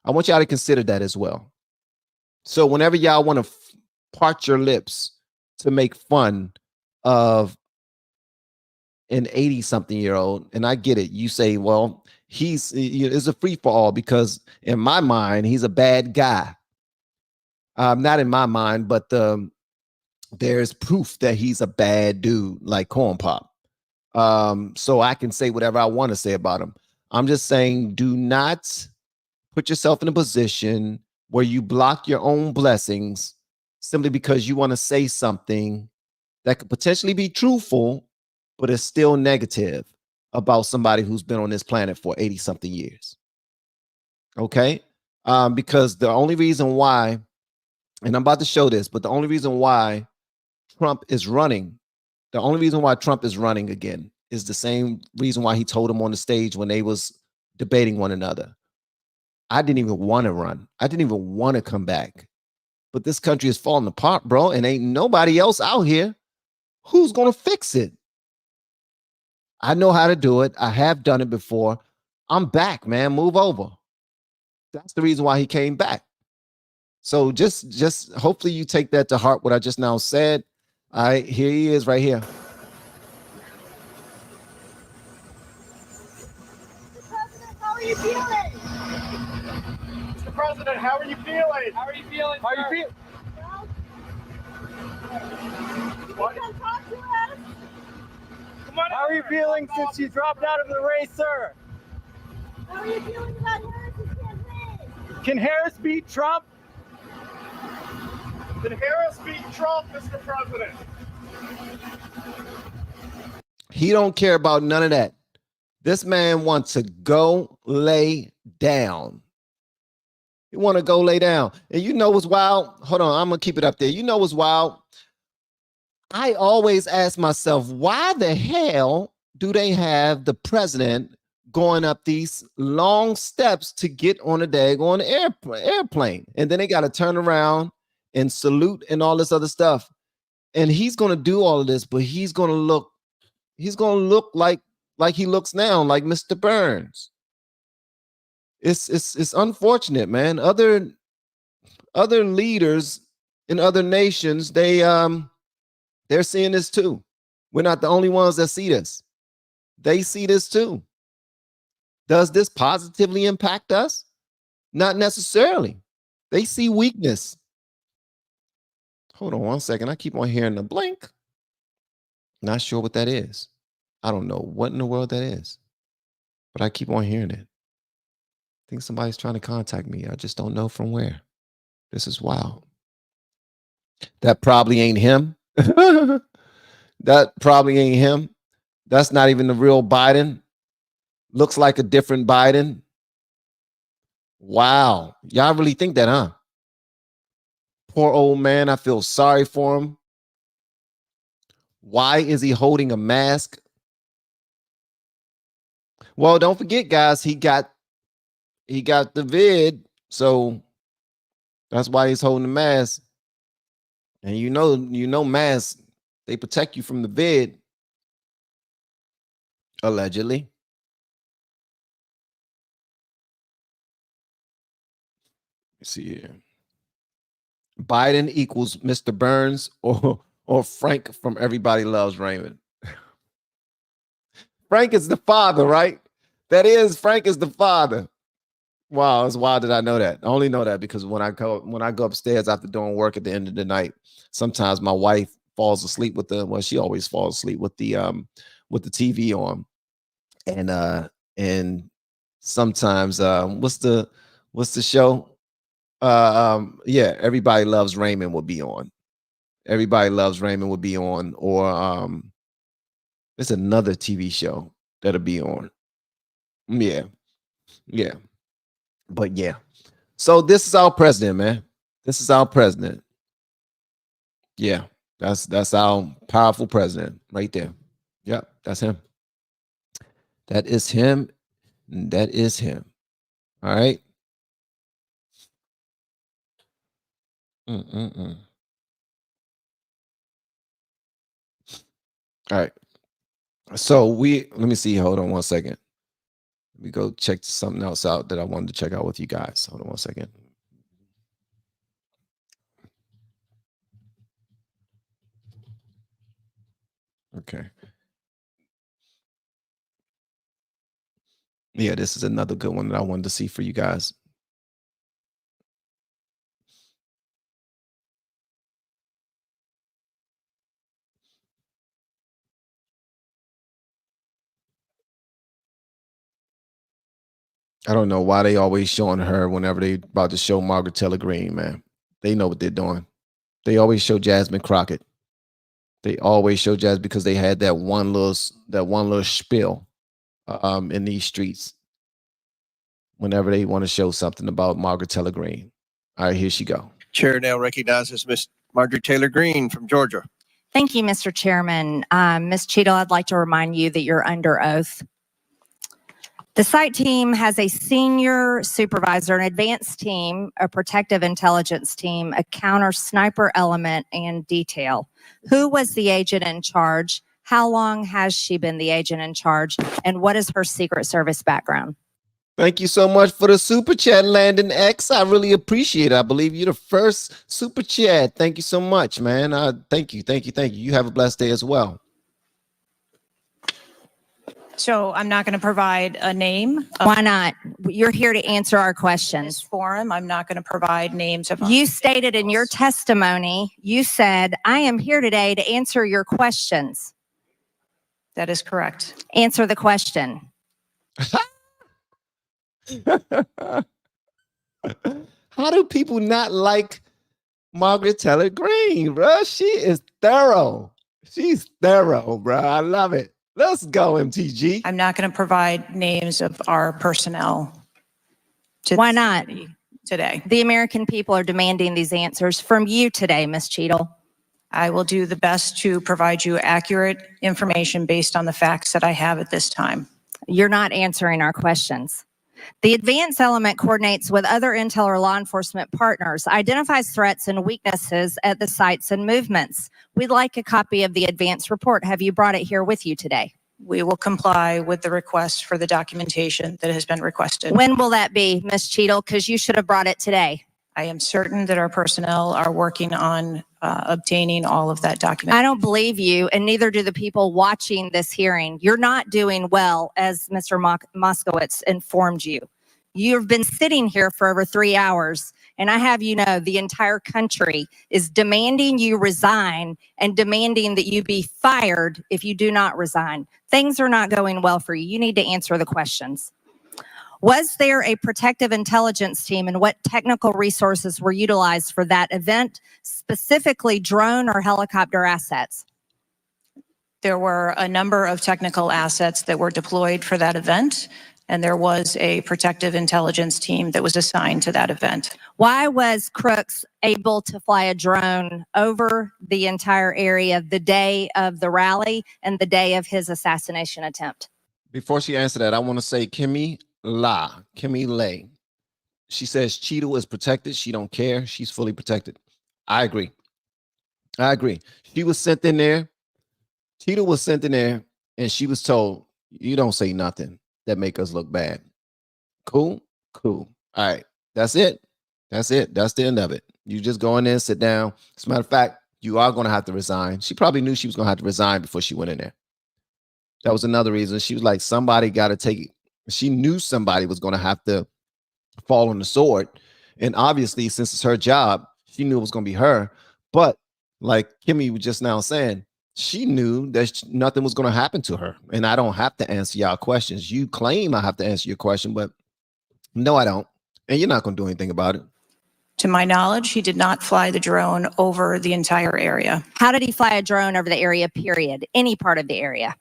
I want y'all to consider that as well. So whenever y'all want to part your lips to make fun of an 80-something-year-old, and I get it, you say, well, it's a free for all because in my mind he's a bad guy. Not in my mind, but there's proof that he's a bad dude, like Corn Pop. So I can say whatever I want to say about him. I'm just saying, do not put yourself in a position where you block your own blessings simply because you want to say something that could potentially be truthful, but is still negative about somebody who's been on this planet for 80 something years. Okay. Because the only reason why, and I'm about to show this, but the only reason why Trump is running again is the same reason why he told him on the stage when they was debating one another. I didn't even want to run. I didn't even want to come back. But this country is falling apart, bro, and ain't nobody else out here who's going to fix it. I know how to do it. I have done it before. I'm back, man. Move over. That's the reason why he came back. So just hopefully you take that to heart, what I just now said. All right, here he is right here. How are you feeling? Mr. President, how are you feeling? How are you feeling? How are you feeling? What? Come talk to us. Come on. How are you feeling since you dropped out of the race, sir? How are you feeling about Harris's campaign? Can Harris beat Trump? Can Harris beat Trump, Mr. President? He don't care about none of that. This man wants to go lay down. He want to go lay down. And you know what's wild? Hold on, I'm going to keep it up there. You know what's wild? I always ask myself, why the hell do they have the president going up these long steps to get on a daggone airplane? And then they got to turn around and salute and all this other stuff. And he's going to do all of this, but he's going to look like he looks now, like Mr. Burns. It's unfortunate, man. Other leaders in other nations, they're seeing this too. We're not the only ones that see this. They see this too. Does this positively impact us? Not necessarily. They see weakness. Hold on one second. I keep on hearing the blink. Not sure what that is. I don't know what in the world that is, but I keep on hearing it. I think somebody's trying to contact me. I just don't know from where. This is wild. That probably ain't him. That probably ain't him. That's not even the real Biden. Looks like a different Biden. Wow. Y'all really think that, huh? Poor old man. I feel sorry for him. Why is he holding a mask? Well, don't forget, guys, he got the vid, so that's why he's holding the mask. And you know masks, they protect you from the vid, allegedly. Let's see here. Biden equals Mr. Burns or Frank from Everybody Loves Raymond. Frank is the father, right? That is, Frank is the father. Wow, it's wild that I know that. I only know that because when I go upstairs after doing work at the end of the night, sometimes my wife falls asleep with she always falls asleep with the TV on. And sometimes what's the show? Yeah, Everybody Loves Raymond will be on. Everybody Loves Raymond would be on, or there's another TV show that'll be on. Yeah. But yeah. So this is our president, man. This is our president. Yeah, that's our powerful president right there. Yep, that's him. That is him. That is him. All right. All right. So let me see. Hold on one second. Let me go check something else out that I wanted to check out with you guys. Hold on one second. Okay. Yeah, this is another good one that I wanted to see for you guys. I don't know why they always showing her whenever they about to show Margaret Taylor Greene, man. They know what they're doing. They always show Jasmine Crockett. They always show Jazz because they had that one little spiel in these streets whenever they want to show something about Margaret Taylor Greene. All right, here she go. Chair now recognizes Miss Marjorie Taylor Greene from Georgia. Thank you, Mr. Chairman. Ms. Cheatle, I'd like to remind you that you're under oath. The site team has a senior supervisor, an advanced team, a protective intelligence team, a counter sniper element, and detail. Who was the agent in charge? How long has she been the agent in charge? And what is her Secret Service background? Thank you so much for the super chat, Landon X. I really appreciate it. I believe you're the first super chat. Thank you so much, man. Thank you. You have a blessed day as well. So I'm not going to provide a name. Why not? You're here to answer our questions. This forum, I'm not going to provide names of. You stated in your testimony, you said, I am here today to answer your questions. That is correct. Answer the question. How do people not like Margaret Taylor Greene, bro? She is thorough. She's thorough, bro. I love it. Let's go, MTG. I'm not going to provide names of our personnel. Why not? Today. The American people are demanding these answers from you today, Ms. Cheatle. I will do the best to provide you accurate information based on the facts that I have at this time. You're not answering our questions. The advance element coordinates with other intel or law enforcement partners, identifies threats and weaknesses at the sites and movements. We'd like a copy of the advance report. Have you brought it here with you today? We will comply with the request for the documentation that has been requested. When will that be, Ms. Cheatle? Because you should have brought it today. I am certain that our personnel are working on obtaining all of that document. I don't believe you, and neither do the people watching this hearing. You're not doing well, as Mr. Moskowitz informed you. You've been sitting here for over 3 hours, and I have you know the entire country is demanding you resign and demanding that you be fired if you do not resign. Things are not going well for you. You need to answer the questions. Was there a protective intelligence team, and what technical resources were utilized for that event, specifically drone or helicopter assets? There were a number of technical assets that were deployed for that event, and there was a protective intelligence team that was assigned to that event. Why was Crooks able to fly a drone over the entire area the day of the rally and the day of his assassination attempt? Before she answered that, I want to say Kimmy Lay. She says Cheatle is protected. She don't care. She's fully protected. I agree. She was sent in there. Cheatle was sent in there, and she was told, you don't say nothing that make us look bad. Cool. All right. That's it. That's the end of it. You just go in there and sit down. As a matter of fact, you are going to have to resign. She probably knew she was going to have to resign before she went in there. That was another reason. She was like, somebody got to take it. She knew somebody was going to have to fall on the sword. And obviously, since it's her job, she knew it was going to be her. But like Kimmy was just now saying, she knew that nothing was going to happen to her. And I don't have to answer y'all questions. You claim I have to answer your question, but no, I don't. And you're not going to do anything about it. To my knowledge, he did not fly the drone over the entire area. How did he fly a drone over the area, period? Any part of the area?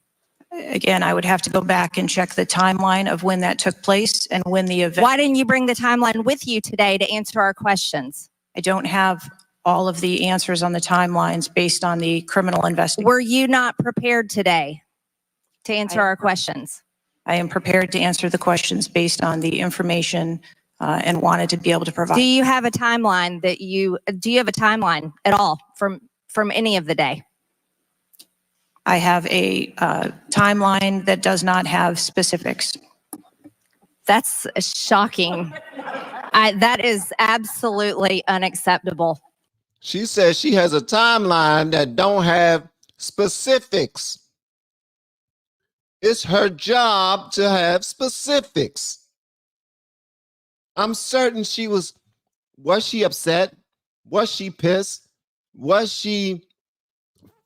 Again, I would have to go back and check the timeline of when that took place and when the event. Why didn't you bring the timeline with you today to answer our questions? I don't have all of the answers on the timelines based on the criminal investigation. Were you not prepared today to answer our questions? I am prepared to answer the questions based on the information and wanted to be able to provide. Do you have a timeline that do you have a timeline at all from any of the day? I have a timeline that does not have specifics. That's shocking. That is absolutely unacceptable. She says she has a timeline that don't have specifics. It's her job to have specifics. I'm certain was she upset? Was she pissed? Was she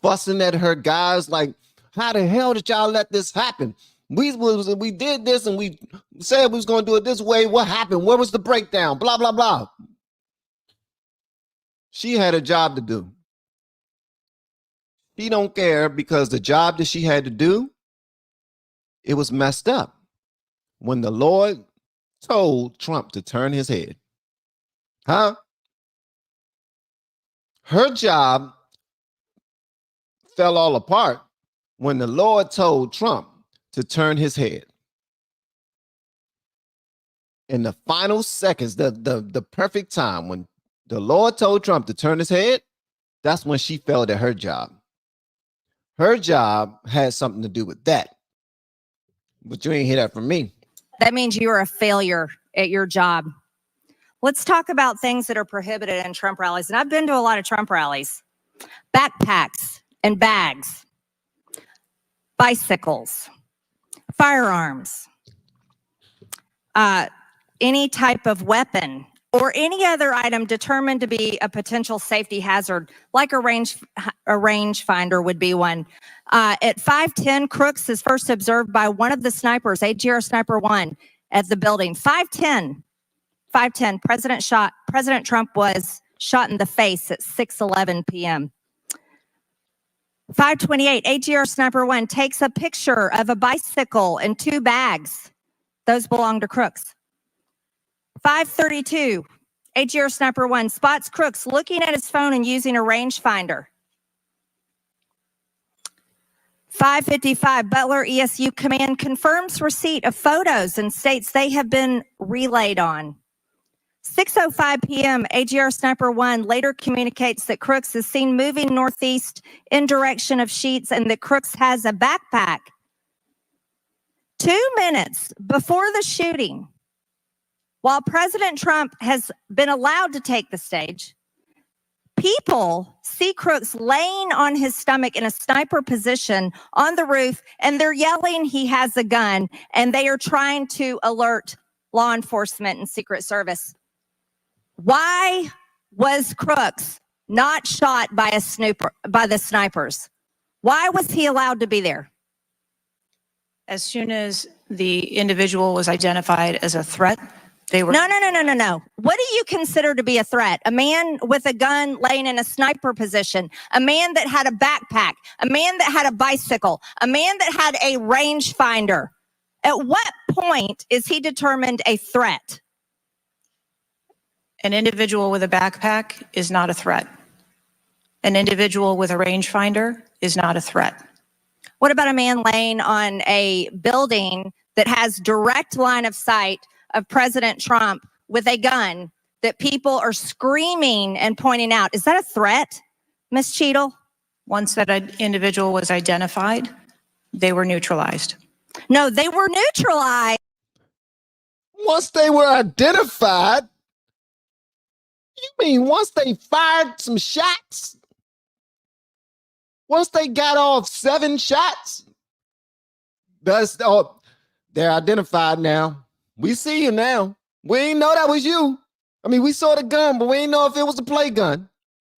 fussing at her guys like, how the hell did y'all let this happen? We did this and we said we was going to do it this way. What happened? Where was the breakdown? Blah, blah, blah. She had a job to do. She don't care because the job that she had to do, it was messed up. When the Lord told Trump to turn his head, her job fell all apart when the Lord told Trump to turn his head. In the final seconds, the perfect time when the Lord told Trump to turn his head, that's when she felt at her job. Her job had something to do with that. But you ain't hear that from me. That means you are a failure at your job. Let's talk about things that are prohibited in Trump rallies. And I've been to a lot of Trump rallies. Backpacks and bags, bicycles, firearms, any type of weapon or any other item determined to be a potential safety hazard, like a range finder would be one. At 5:10, Crooks is first observed by one of the snipers, AGR Sniper 1, at the building. 5:10, President Trump was shot in the face at 6:11 p.m. 5:28, AGR Sniper 1 takes a picture of a bicycle and 2 bags. Those belong to Crooks. 5:32, AGR Sniper 1 spots Crooks looking at his phone and using a rangefinder. 5:55, Butler ESU Command confirms receipt of photos and states they have been relayed on. 6:05 p.m., AGR Sniper 1 later communicates that Crooks is seen moving northeast in direction of Sheets and that Crooks has a backpack. 2 minutes before the shooting, while President Trump has been allowed to take the stage, people see Crooks laying on his stomach in a sniper position on the roof, and they're yelling he has a gun, and they are trying to alert law enforcement and Secret Service. Why was Crooks not shot by the snipers? Why was he allowed to be there? As soon as the individual was identified as a threat, they were... No. What do you consider to be a threat? A man with a gun laying in a sniper position, a man that had a backpack, a man that had a bicycle, a man that had a rangefinder. At what point is he determined a threat? An individual with a backpack is not a threat. An individual with a rangefinder is not a threat. What about a man laying on a building that has direct line of sight of President Trump with a gun that people are screaming and pointing out? Is that a threat, Ms. Cheatle? Once that individual was identified, they were neutralized. No, they were neutralized. Once they were identified? You mean once they fired some shots? Once they got off 7 shots? They're identified now. We see you now. We ain't know that was you. I mean, we saw the gun, but we ain't know if it was a play gun.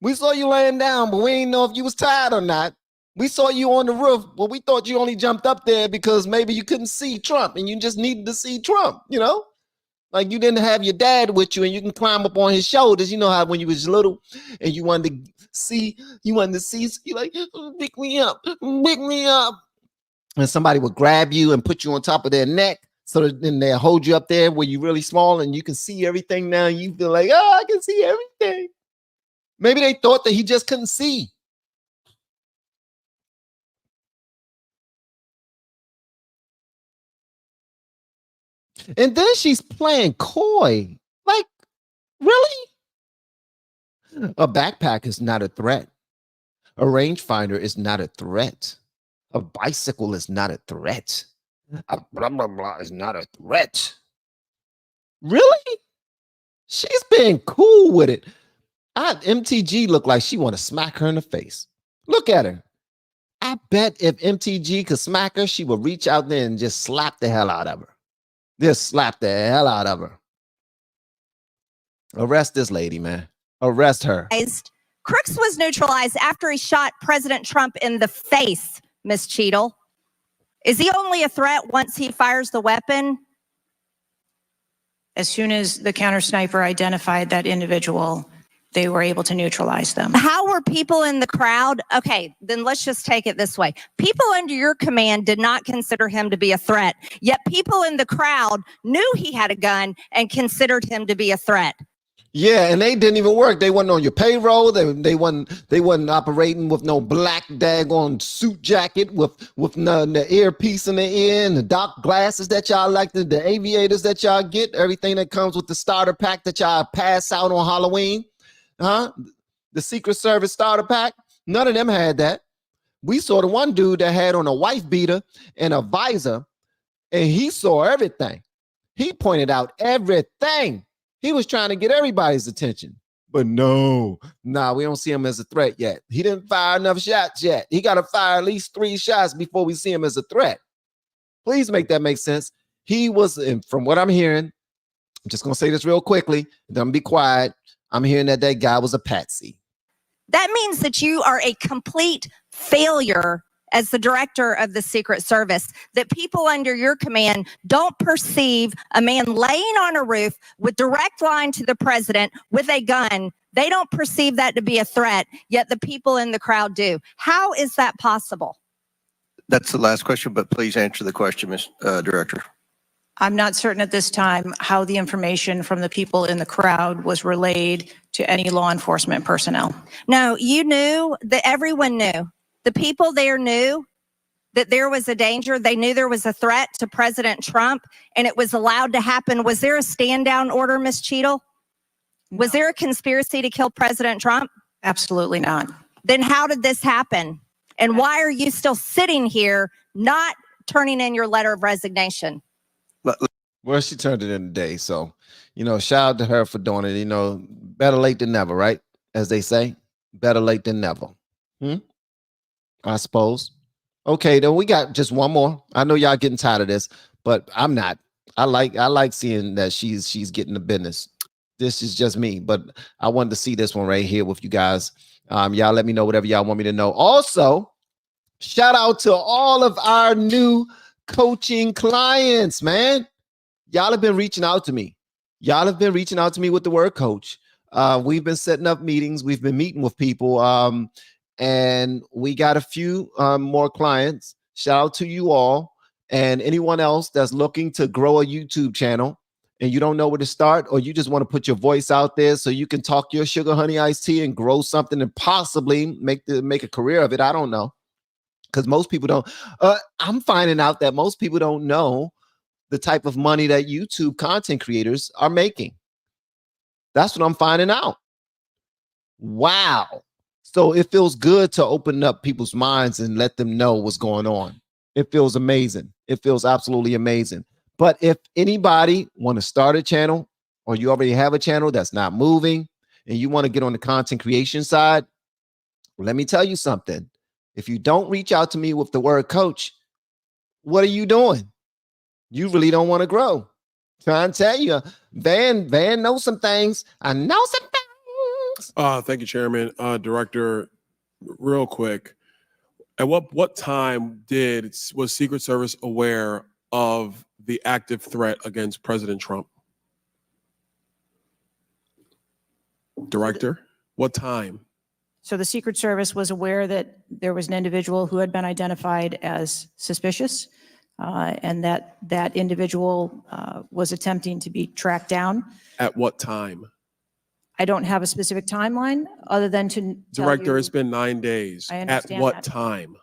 We saw you laying down, but we ain't know if you was tired or not. We saw you on the roof, but we thought you only jumped up there because maybe you couldn't see Trump and you just needed to see Trump, you know? Like you didn't have your dad with you and you can climb up on his shoulders. You know how when you was little and you wanted to see, you like, pick me up. And somebody would grab you and put you on top of their neck so that then they'll hold you up there where you're really small and you can see everything now. You feel like, oh, I can see everything. Maybe they thought that he just couldn't see. And then she's playing coy. Like, really? A backpack is not a threat. A rangefinder is not a threat. A bicycle is not a threat. A blah, blah, blah is not a threat. Really? She's being cool with it. MTG looked like she want to smack her in the face. Look at her. I bet if MTG could smack her, she would reach out there and just slap the hell out of her. Just slap the hell out of her. Arrest this lady, man. Arrest her. Crooks was neutralized after he shot President Trump in the face, Miss Cheatle. Is he only a threat once he fires the weapon? As soon as the counter sniper identified that individual, they were able to neutralize them. How were people in the crowd? Okay, then let's just take it this way. People under your command did not consider him to be a threat, yet people in the crowd knew he had a gun and considered him to be a threat. Yeah, and they didn't even work. They wasn't on your payroll. They wasn't operating with no black daggone suit jacket with the earpiece in the ear and the dark glasses that y'all like, the aviators that y'all get, everything that comes with the starter pack that y'all pass out on Halloween. Huh? The Secret Service starter pack. None of them had that. We saw the one dude that had on a wife beater and a visor, and he saw everything. He pointed out everything. He was trying to get everybody's attention. But no, we don't see him as a threat yet. He didn't fire enough shots yet. He got to fire at least 3 shots before we see him as a threat. Please make that make sense. He was, from what I'm hearing, I'm just going to say this real quickly, then I'm going to be quiet. I'm hearing that guy was a patsy. That means that you are a complete failure as the director of the Secret Service, that people under your command don't perceive a man laying on a roof with direct line to the president with a gun. They don't perceive that to be a threat, yet the people in the crowd do. How is that possible? That's the last question, but please answer the question, Ms. Director. I'm not certain at this time how the information from the people in the crowd was relayed to any law enforcement personnel. No, you knew that everyone knew. The people there knew that there was a danger. They knew there was a threat to President Trump, and it was allowed to happen. Was there a stand down order, Ms. Cheatle? No. Was there a conspiracy to kill President Trump? Absolutely not. Then how did this happen? And why are you still sitting here not turning in your letter of resignation? Well, she turned it in today. So, shout out to her for doing it. Better late than never, right? As they say, better late than never. I suppose. Okay, then we got just one more. I know y'all getting tired of this, but I'm not. I like seeing that she's getting the business. This is just me, but I wanted to see this one right here with you guys. Y'all let me know whatever y'all want me to know. Also, shout out to all of our new coaching clients, man. Y'all have been reaching out to me. Y'all have been reaching out to me with the word coach. We've been setting up meetings. We've been meeting with people. And we got a few more clients. Shout out to you all and anyone else that's looking to grow a YouTube channel and you don't know where to start, or you just want to put your voice out there so you can talk your sugar honey iced tea and grow something and possibly make a career of it. I don't know, because most people don't. I'm finding out that most people don't know the type of money that YouTube content creators are making. That's what I'm finding out. Wow. So it feels good to open up people's minds and let them know what's going on. It feels amazing. It feels absolutely amazing. But if anybody want to start a channel, or you already have a channel that's not moving and you want to get on the content creation side, let me tell you something. If you don't reach out to me with the word coach, what are you doing? You really don't want to grow. Trying to tell you, Van knows some things. I know some things. Thank you, Chairman. Director, real quick, at what time was Secret Service aware of the active threat against President Trump? Director, what time? So the Secret Service was aware that there was an individual who had been identified as suspicious, and that individual was attempting to be tracked down. At what time? I don't have a specific timeline other than to tell Director, you, it's been 9 days. I At understand what that. time?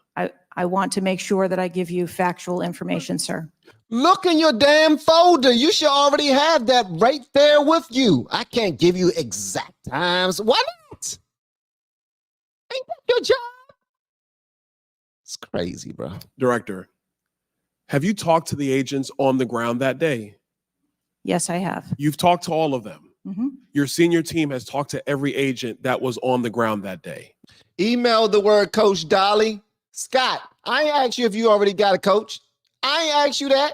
I want to make sure that I give you factual information, sir. Look in your damn folder. You should already have that right there with you. I can't give you exact times. Why not? Ain't that your job? It's crazy, bro. Director, have you talked to the agents on the ground that day? Yes, I have. You've talked to all of them. Mm-hmm. Your senior team has talked to every agent that was on the ground that day. Email the word Coach Dolly. Scott, I ain't asked you if you already got a coach. I ain't asked you that.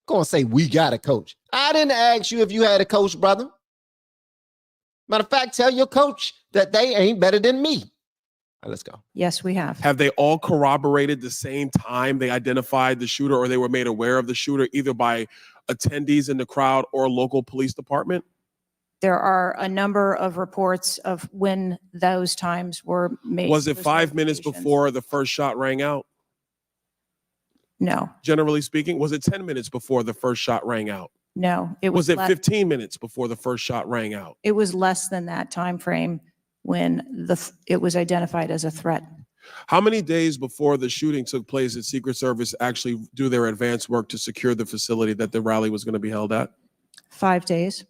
Go and say we got a coach. I didn't ask you if you had a coach, brother. Matter of fact, tell your coach that they ain't better than me. All right, let's go. Yes, we have. Have they all corroborated the same time they identified the shooter, or they were made aware of the shooter either by attendees in the crowd or local police department? There are a number of reports of when those times were made. Was it those 5 minutes notifications. before the first shot rang out? No, Generally speaking, was it 10 minutes before the first shot rang out? no. It Was it less- 15 minutes before the first shot rang out? It was less than that time frame when it was identified as a threat. How many days before the shooting took place did Secret Service actually do their advance work to secure the facility that the rally was going to be held at? 5 days.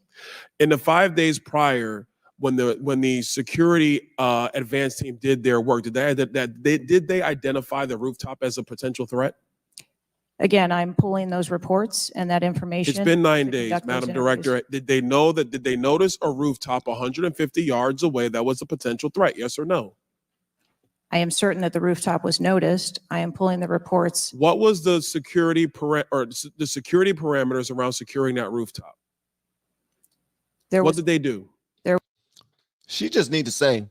In the 5 days prior, when the security advance team did their work, did they identify the rooftop as a potential threat? Again, I'm pulling those reports and that information. It's been 9 to days, conduct those Madam interviews. Director. Did they notice a rooftop 150 yards away that was a potential threat? Yes or no? I am certain that the rooftop was noticed. I am pulling the reports. What was the security parameters around securing that rooftop? What did they do? She just need to say,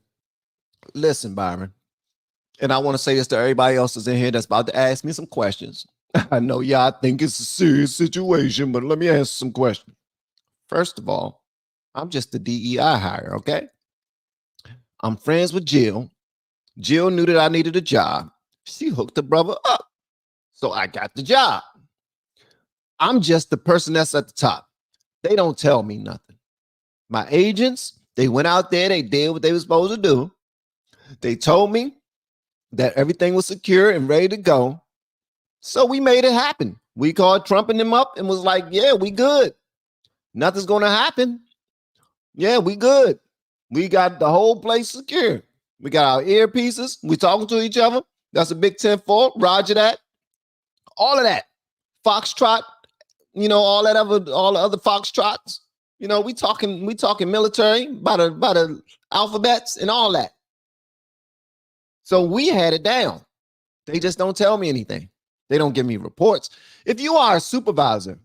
listen, Byron, and I want to say this to everybody else that's in here that's about to ask me some questions. I know y'all think it's a serious situation, but let me ask some questions. First of all, I'm just the DEI hire, okay? I'm friends with Jill. Jill knew that I needed a job. She hooked the brother up. So I got the job. I'm just the person that's at the top. They don't tell me nothing. My agents, they went out there, they did what they were supposed to do. They told me that everything was secure and ready to go. So we made it happen. We called Trump and them up and was like, yeah, we good. Nothing's going to happen. Yeah, we good. We got the whole place secure. We got our earpieces. We talking to each other. That's a big 10-4. Roger that. All of that. Foxtrot, all the other foxtrots. We talking military by the alphabets and all that. So we had it down. They just don't tell me anything. They don't give me reports. If you are a supervisor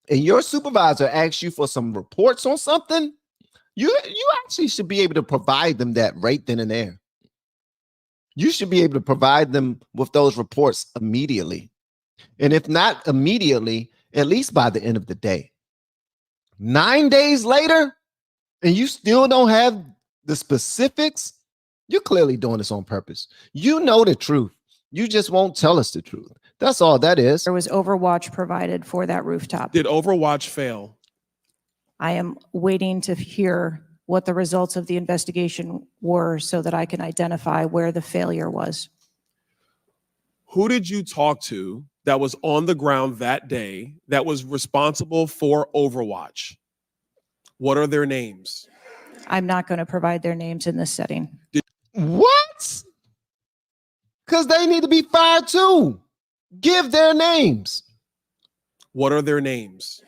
and your supervisor asks you for some reports on something, you actually should be able to provide them that right then and there. You should be able to provide them with those reports immediately. And if not immediately, at least by the end of the day. 9 days later, and you still don't have the specifics, you're clearly doing this on purpose. You know the truth. You just won't tell us the truth. That's all that is. There was Overwatch provided for that rooftop. Did Overwatch fail? I am waiting to hear what the results of the investigation were so that I can identify where the failure was. Who did you talk to that was on the ground that day that was responsible for Overwatch? What are their names? I'm not going to provide their names in this setting. What? Because they need to be fired too. Give their names. What are their names?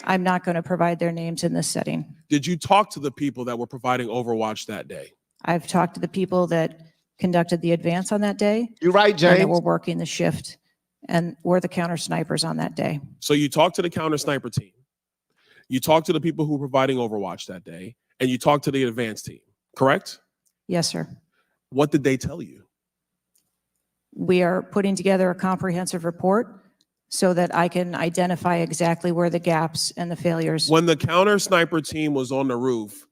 I'm not going to provide their names in this setting. Did you talk to the people that were providing Overwatch that day? I've talked to the people that conducted the advance on that day. You're right, And James. that were working the shift and were the counter snipers on that day. So you talked to the counter sniper team. You talked to the people who were providing Overwatch that day, and you talked to the advance team, correct? Yes, sir. What did they tell you? We are putting together a comprehensive report so that I can identify exactly where the gaps and the failures. When the counter sniper team was on the roof,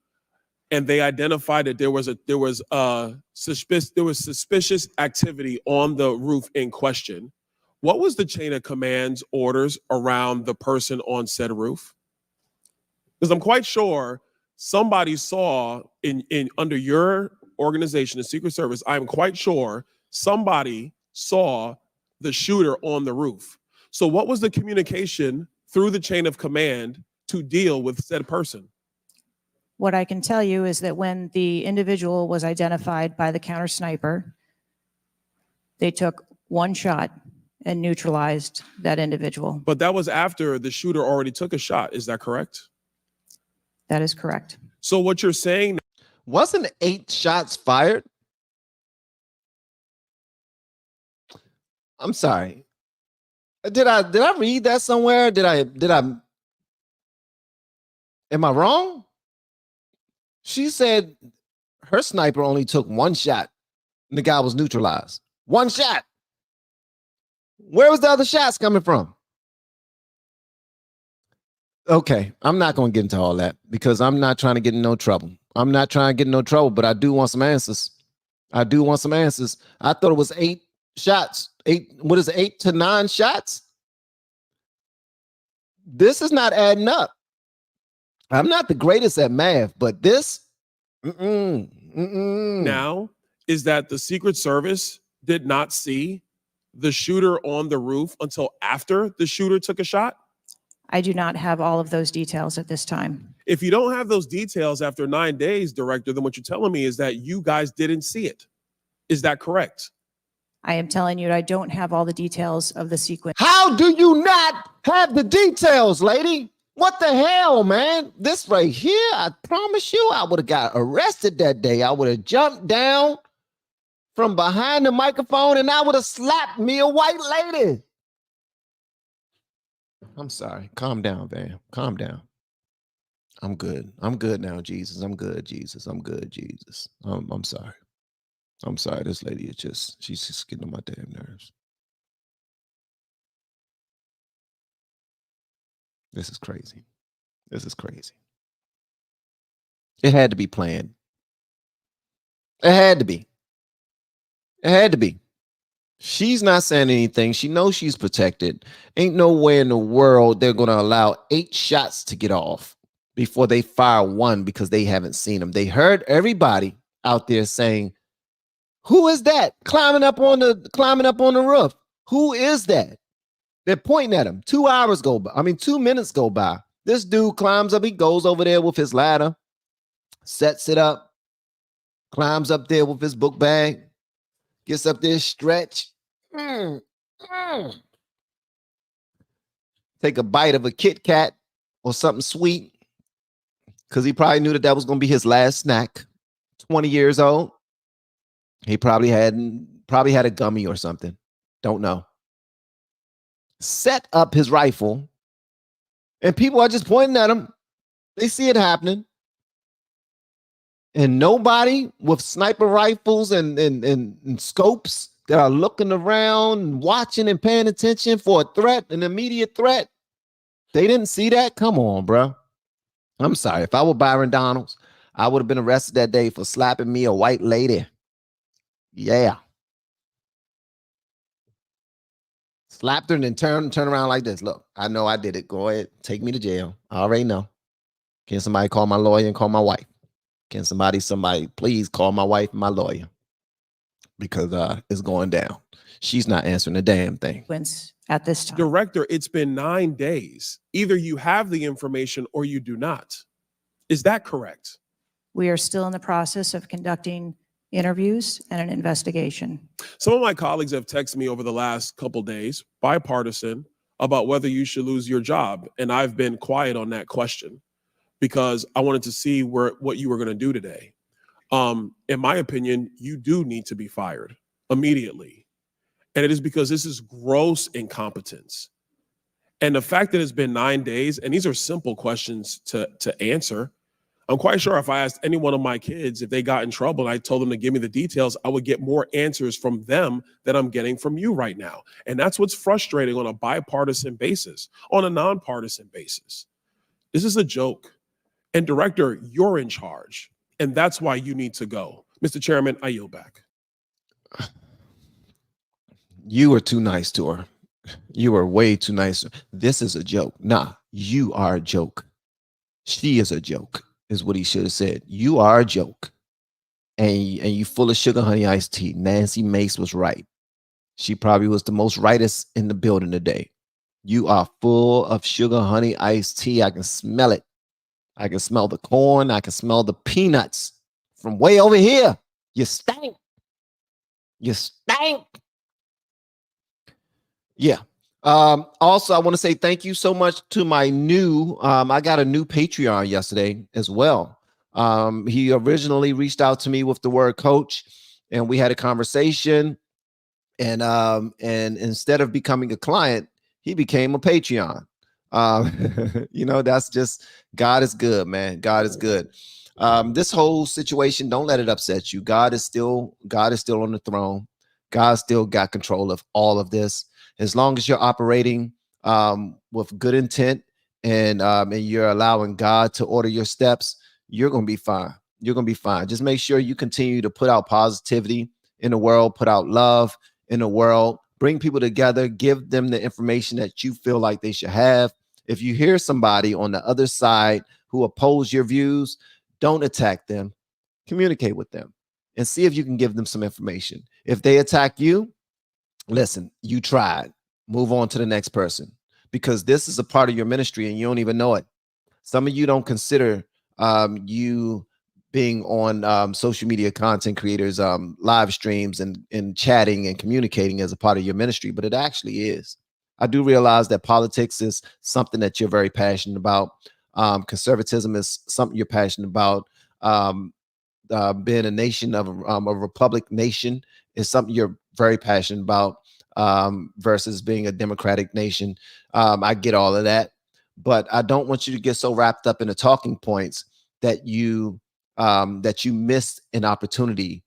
and they identified that there was suspicious activity on the roof in question, what was the chain of command's orders around the person on said roof? Because I'm quite sure somebody saw in under your organization, the Secret Service, I'm quite sure somebody saw the shooter on the roof. So what was the communication through the chain of command to deal with said person? What I can tell you is that when the individual was identified by the counter sniper, they took one shot and neutralized that individual. But that was after the shooter already took a shot. Is that correct? That is correct. So what you're saying, wasn't 8 shots fired? I'm sorry. Did I read that somewhere? Did I am I wrong? She said her sniper only took 1 shot and the guy was neutralized. 1 shot. Where was the other shots coming from? Okay, I'm not going to get into all that because I'm not trying to get in no trouble. I'm not trying to get in no trouble, but I do want some answers. I do want some answers. I thought it was 8 shots. 8 to 9 shots? This is not adding up. I'm not the greatest at math, but this now is that the Secret Service did not see the shooter on the roof until after the shooter took a shot? I do not have all of those details at this time. If you don't have those details after 9 days, Director, then what you're telling me is that you guys didn't see it. Is that correct? I am telling you, I don't have all the details of the sequence. How do you not have the details, lady? What the hell, man? This right here, I promise you, I would have got arrested that day. I would have jumped down from behind the microphone and I would have slapped me a white lady. I'm sorry. Calm down, Van. Calm down. I'm good. I'm good now, Jesus. I'm good, Jesus. I'm good, Jesus. I'm sorry. I'm sorry. This lady is she's just getting on my damn nerves. This is crazy. This is crazy. It had to be planned. It had to be. It had to be. She's not saying anything. She knows she's protected. Ain't no way in the world they're going to allow 8 shots to get off before they fire 1 because they haven't seen them. They heard everybody out there saying, "Who is that climbing up on the roof? Who is that?" They're pointing at him. 2 hours go by. 2 minutes go by. This dude climbs up. He goes over there with his ladder, sets it up, climbs up there with his book bag, gets up there, stretch. Take a bite of a Kit Kat or something sweet because he probably knew that was going to be his last snack. 20 years old. He probably had a gummy or something. Don't know. Set up his rifle and people are just pointing at him. They see it happening. And nobody with sniper rifles and scopes that are looking around and watching and paying attention for a threat, an immediate threat. They didn't see that? Come on, bro. I'm sorry. If I were Byron Donalds, I would have been arrested that day for slapping me a white lady. Yeah. Slapped her and then turn around like this. Look, I know I did it. Go ahead. Take me to jail. I already know. Can somebody call my lawyer and call my wife? Can somebody please call my wife and my lawyer? Because it's going down. She's not answering a damn thing. At this time. Director, it's been 9 days. Either you have the information or you do not. Is that correct? We are still in the process of conducting interviews and an investigation. Some of my colleagues have texted me over the last couple days, bipartisan, about whether you should lose your job. And I've been quiet on that question because I wanted to see what you were going to do today. In my opinion, you do need to be fired immediately. And it is because this is gross incompetence. And the fact that it's been 9 days, and these are simple questions to answer. I'm quite sure if I asked any one of my kids if they got in trouble and I told them to give me the details, I would get more answers from them than I'm getting from you right now. And that's what's frustrating on a bipartisan basis, on a nonpartisan basis. This is a joke. And Director, you're in charge. And that's why you need to go. Mr. Chairman, I yield back. You were too nice to her. You were way too nice. This is a joke. Nah, you are a joke. She is a joke, is what he should have said. You are a joke. And you full of sugar, honey, iced tea. Nancy Mace was right. She probably was the most rightest in the building today. You are full of sugar, honey, iced tea. I can smell it. I can smell the corn. I can smell the peanuts from way over here. You stink. You stink. Yeah. Also, I want to say thank you so much to my new, I got a new Patreon yesterday as well. He originally reached out to me with the word coach, and we had a conversation, and instead of becoming a client, he became a Patreon. You know, that's just, God is good, man. God is good. This whole situation, don't let it upset you. God is still on the throne. God still got control of all of this. As long as you're operating with good intent and you're allowing God to order your steps, you're going to be fine. You're going to be fine. Just make sure you continue to put out positivity in the world, put out love in the world, bring people together, give them the information that you feel like they should have. If you hear somebody on the other side who oppose your views, don't attack them. Communicate with them and see if you can give them some information. If they attack you, listen, you tried. Move on to the next person, because this is a part of your ministry and you don't even know it. Some of you don't consider you being on social media content creators, live streams and chatting and communicating as a part of your ministry, but it actually is. I do realize that politics is something that you're very passionate about. Conservatism is something you're passionate about. Being a nation of a republic nation is something you're very passionate about, versus being a democratic nation. I get all of that, but I don't want you to get so wrapped up in the talking points that you missed an opportunity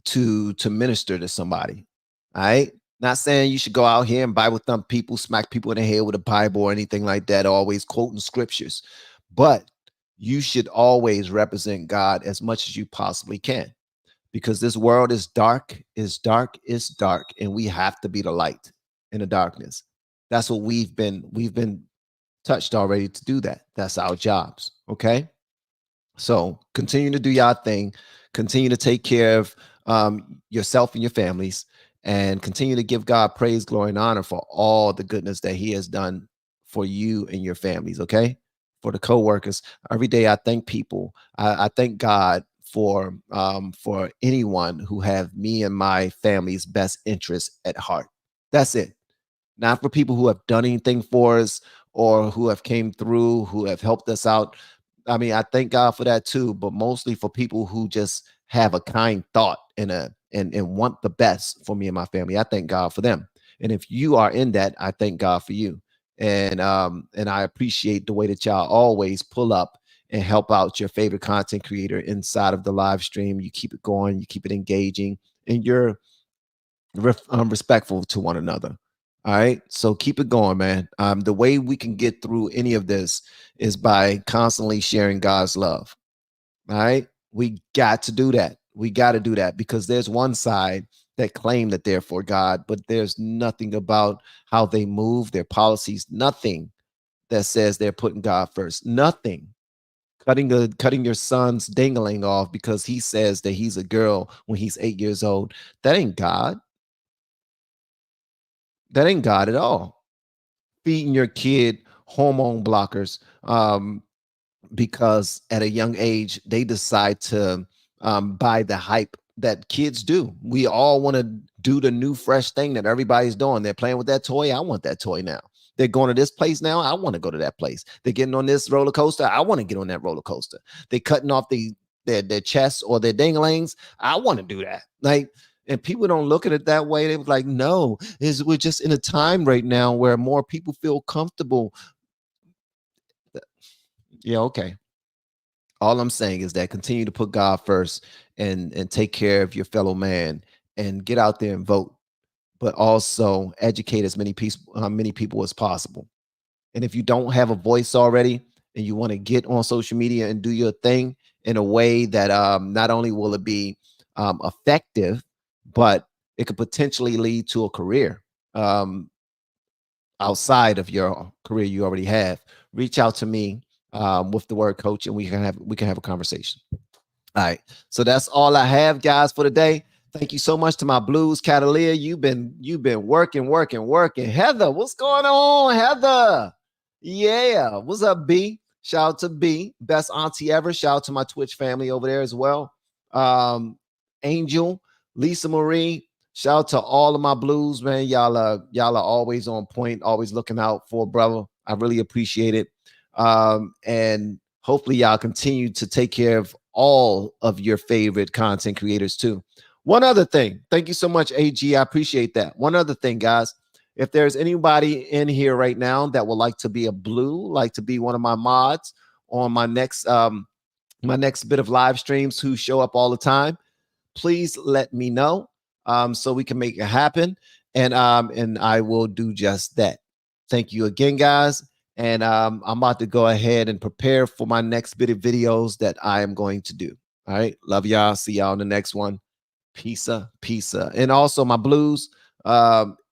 to minister to somebody. All right. Not saying you should go out here and Bible thump people, smack people in the head with a Bible or anything like that, always quoting scriptures, but you should always represent God as much as you possibly can, because this world is dark, and we have to be the light in the darkness. That's what we've been touched already to do that. That's our jobs. Okay. So continue to do your thing, continue to take care of yourself and your families, and continue to give God praise, glory, and honor for all the goodness that he has done for you and your families. Okay. For the co-workers, every day I thank people. I thank God for anyone who have me and my family's best interests at heart. That's it. Not for people who have done anything for us or who have came through, who have helped us out. I mean, I thank God for that too, but mostly for people who just have a kind thought and want the best for me and my family. I thank God for them. And if you are in that, I thank God for you. And I appreciate the way that y'all always pull up and help out your favorite content creator inside of the live stream. You keep it going, you keep it engaging, and you're respectful to one another. All right. So keep it going, man. The way we can get through any of this is by constantly sharing God's love. All right. We got to do that. We got to do that, because there's one side that claim that they're for God, but there's nothing about how they move, their policies, nothing that says they're putting God first. Nothing. Cutting your son's dingling off because he says that he's a girl when he's 8 years old. That ain't God. That ain't God at all. Feeding your kid hormone blockers because at a young age they decide to buy the hype that kids do. We all want to do the new fresh thing that everybody's doing. They're playing with that toy. I want that toy now. They're going to this place now. I want to go to that place. They're getting on this roller coaster. I want to get on that roller coaster. They're cutting off their chests or their dinglings. I want to do that. Like, and people don't look at it that way. They was like, no, we're just in a time right now where more people feel comfortable. Yeah, okay. All I'm saying is that continue to put God first and take care of your fellow man and get out there and vote, but also educate as many people as possible. And if you don't have a voice already and you want to get on social media and do your thing in a way that not only will it be effective, but it could potentially lead to a career outside of your career you already have. Reach out to me with the word coach, and we can have a conversation. All right, so that's all I have, guys, for today. Thank you so much to my Blues Catalina. You've been working. Heather, what's going on, Heather? Yeah, what's up, B? Shout out to B, best auntie ever. Shout out to my Twitch family over there as well. Angel, Lisa Marie. Shout out to all of my Blues, man. Y'all are always on point, always looking out for a brother. I really appreciate it. And hopefully y'all continue to take care of all of your favorite content creators too. One other thing, thank you so much, AG. I appreciate that. One other thing, guys, if there's anybody in here right now that would like to be a blue, like to be one of my mods on my next bit of live streams who show up all the time, please let me know so we can make it happen. And I will do just that. Thank you again, guys. And I'm about to go ahead and prepare for my next bit of videos that I am going to do. All right. Love y'all. See y'all in the next one. Peace. And also my Blues.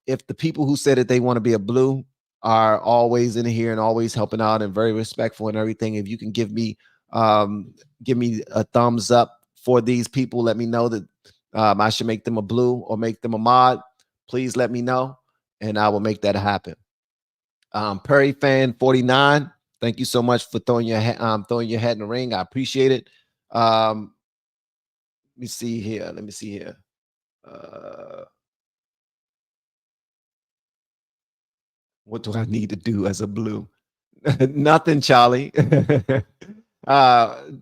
If the people who said that they want to be a blue are always in here and always helping out and very respectful and everything, if you can give me a thumbs up for these people, let me know that I should make them a blue or make them a mod. Please let me know, and I will make that happen. Perry fan 49, thank you so much for throwing your head in the ring. I appreciate it. Let me see here. What do I need to do as a blue? Nothing, Charlie.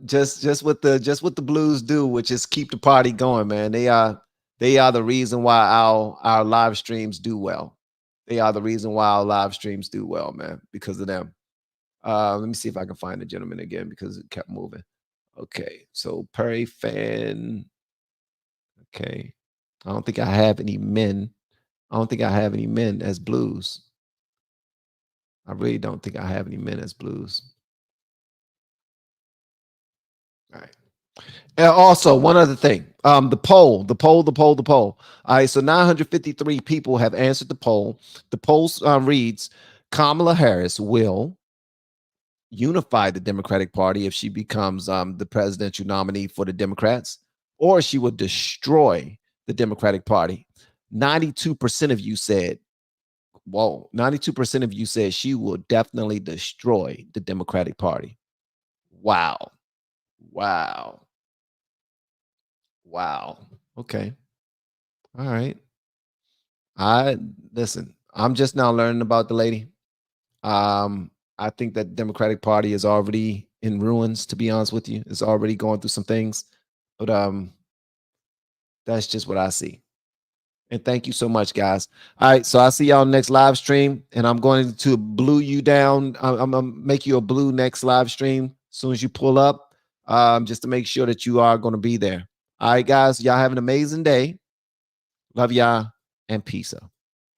Just what the Blues do, which is keep the party going, man. They are the reason why our live streams do well. They are the reason why our live streams do well, man, because of them. Let me see if I can find the gentleman again because it kept moving. Okay, so Perry fan. Okay, I don't think I have any men. I don't think I have any men as Blues. I really don't think I have any men as Blues. All right. And also, one other thing, the poll. All right, so 953 people have answered the poll. The poll reads, Kamala Harris will unify the Democratic Party if she becomes the presidential nominee for the Democrats, or she would destroy the Democratic Party. 92% of you said, whoa, 92% of you said she will definitely destroy the Democratic Party. Wow. Okay. All right. Listen, I'm just now learning about the lady. I think that the Democratic Party is already in ruins, to be honest with you. It's already going through some things. But that's just what I see. And thank you so much, guys. All right, so I'll see y'all next live stream, and I'm going to blue you down. I'm gonna make you a blue next live stream as soon as you pull up, just to make sure that you are going to be there. All right, guys, y'all have an amazing day. Love y'all, and peace out.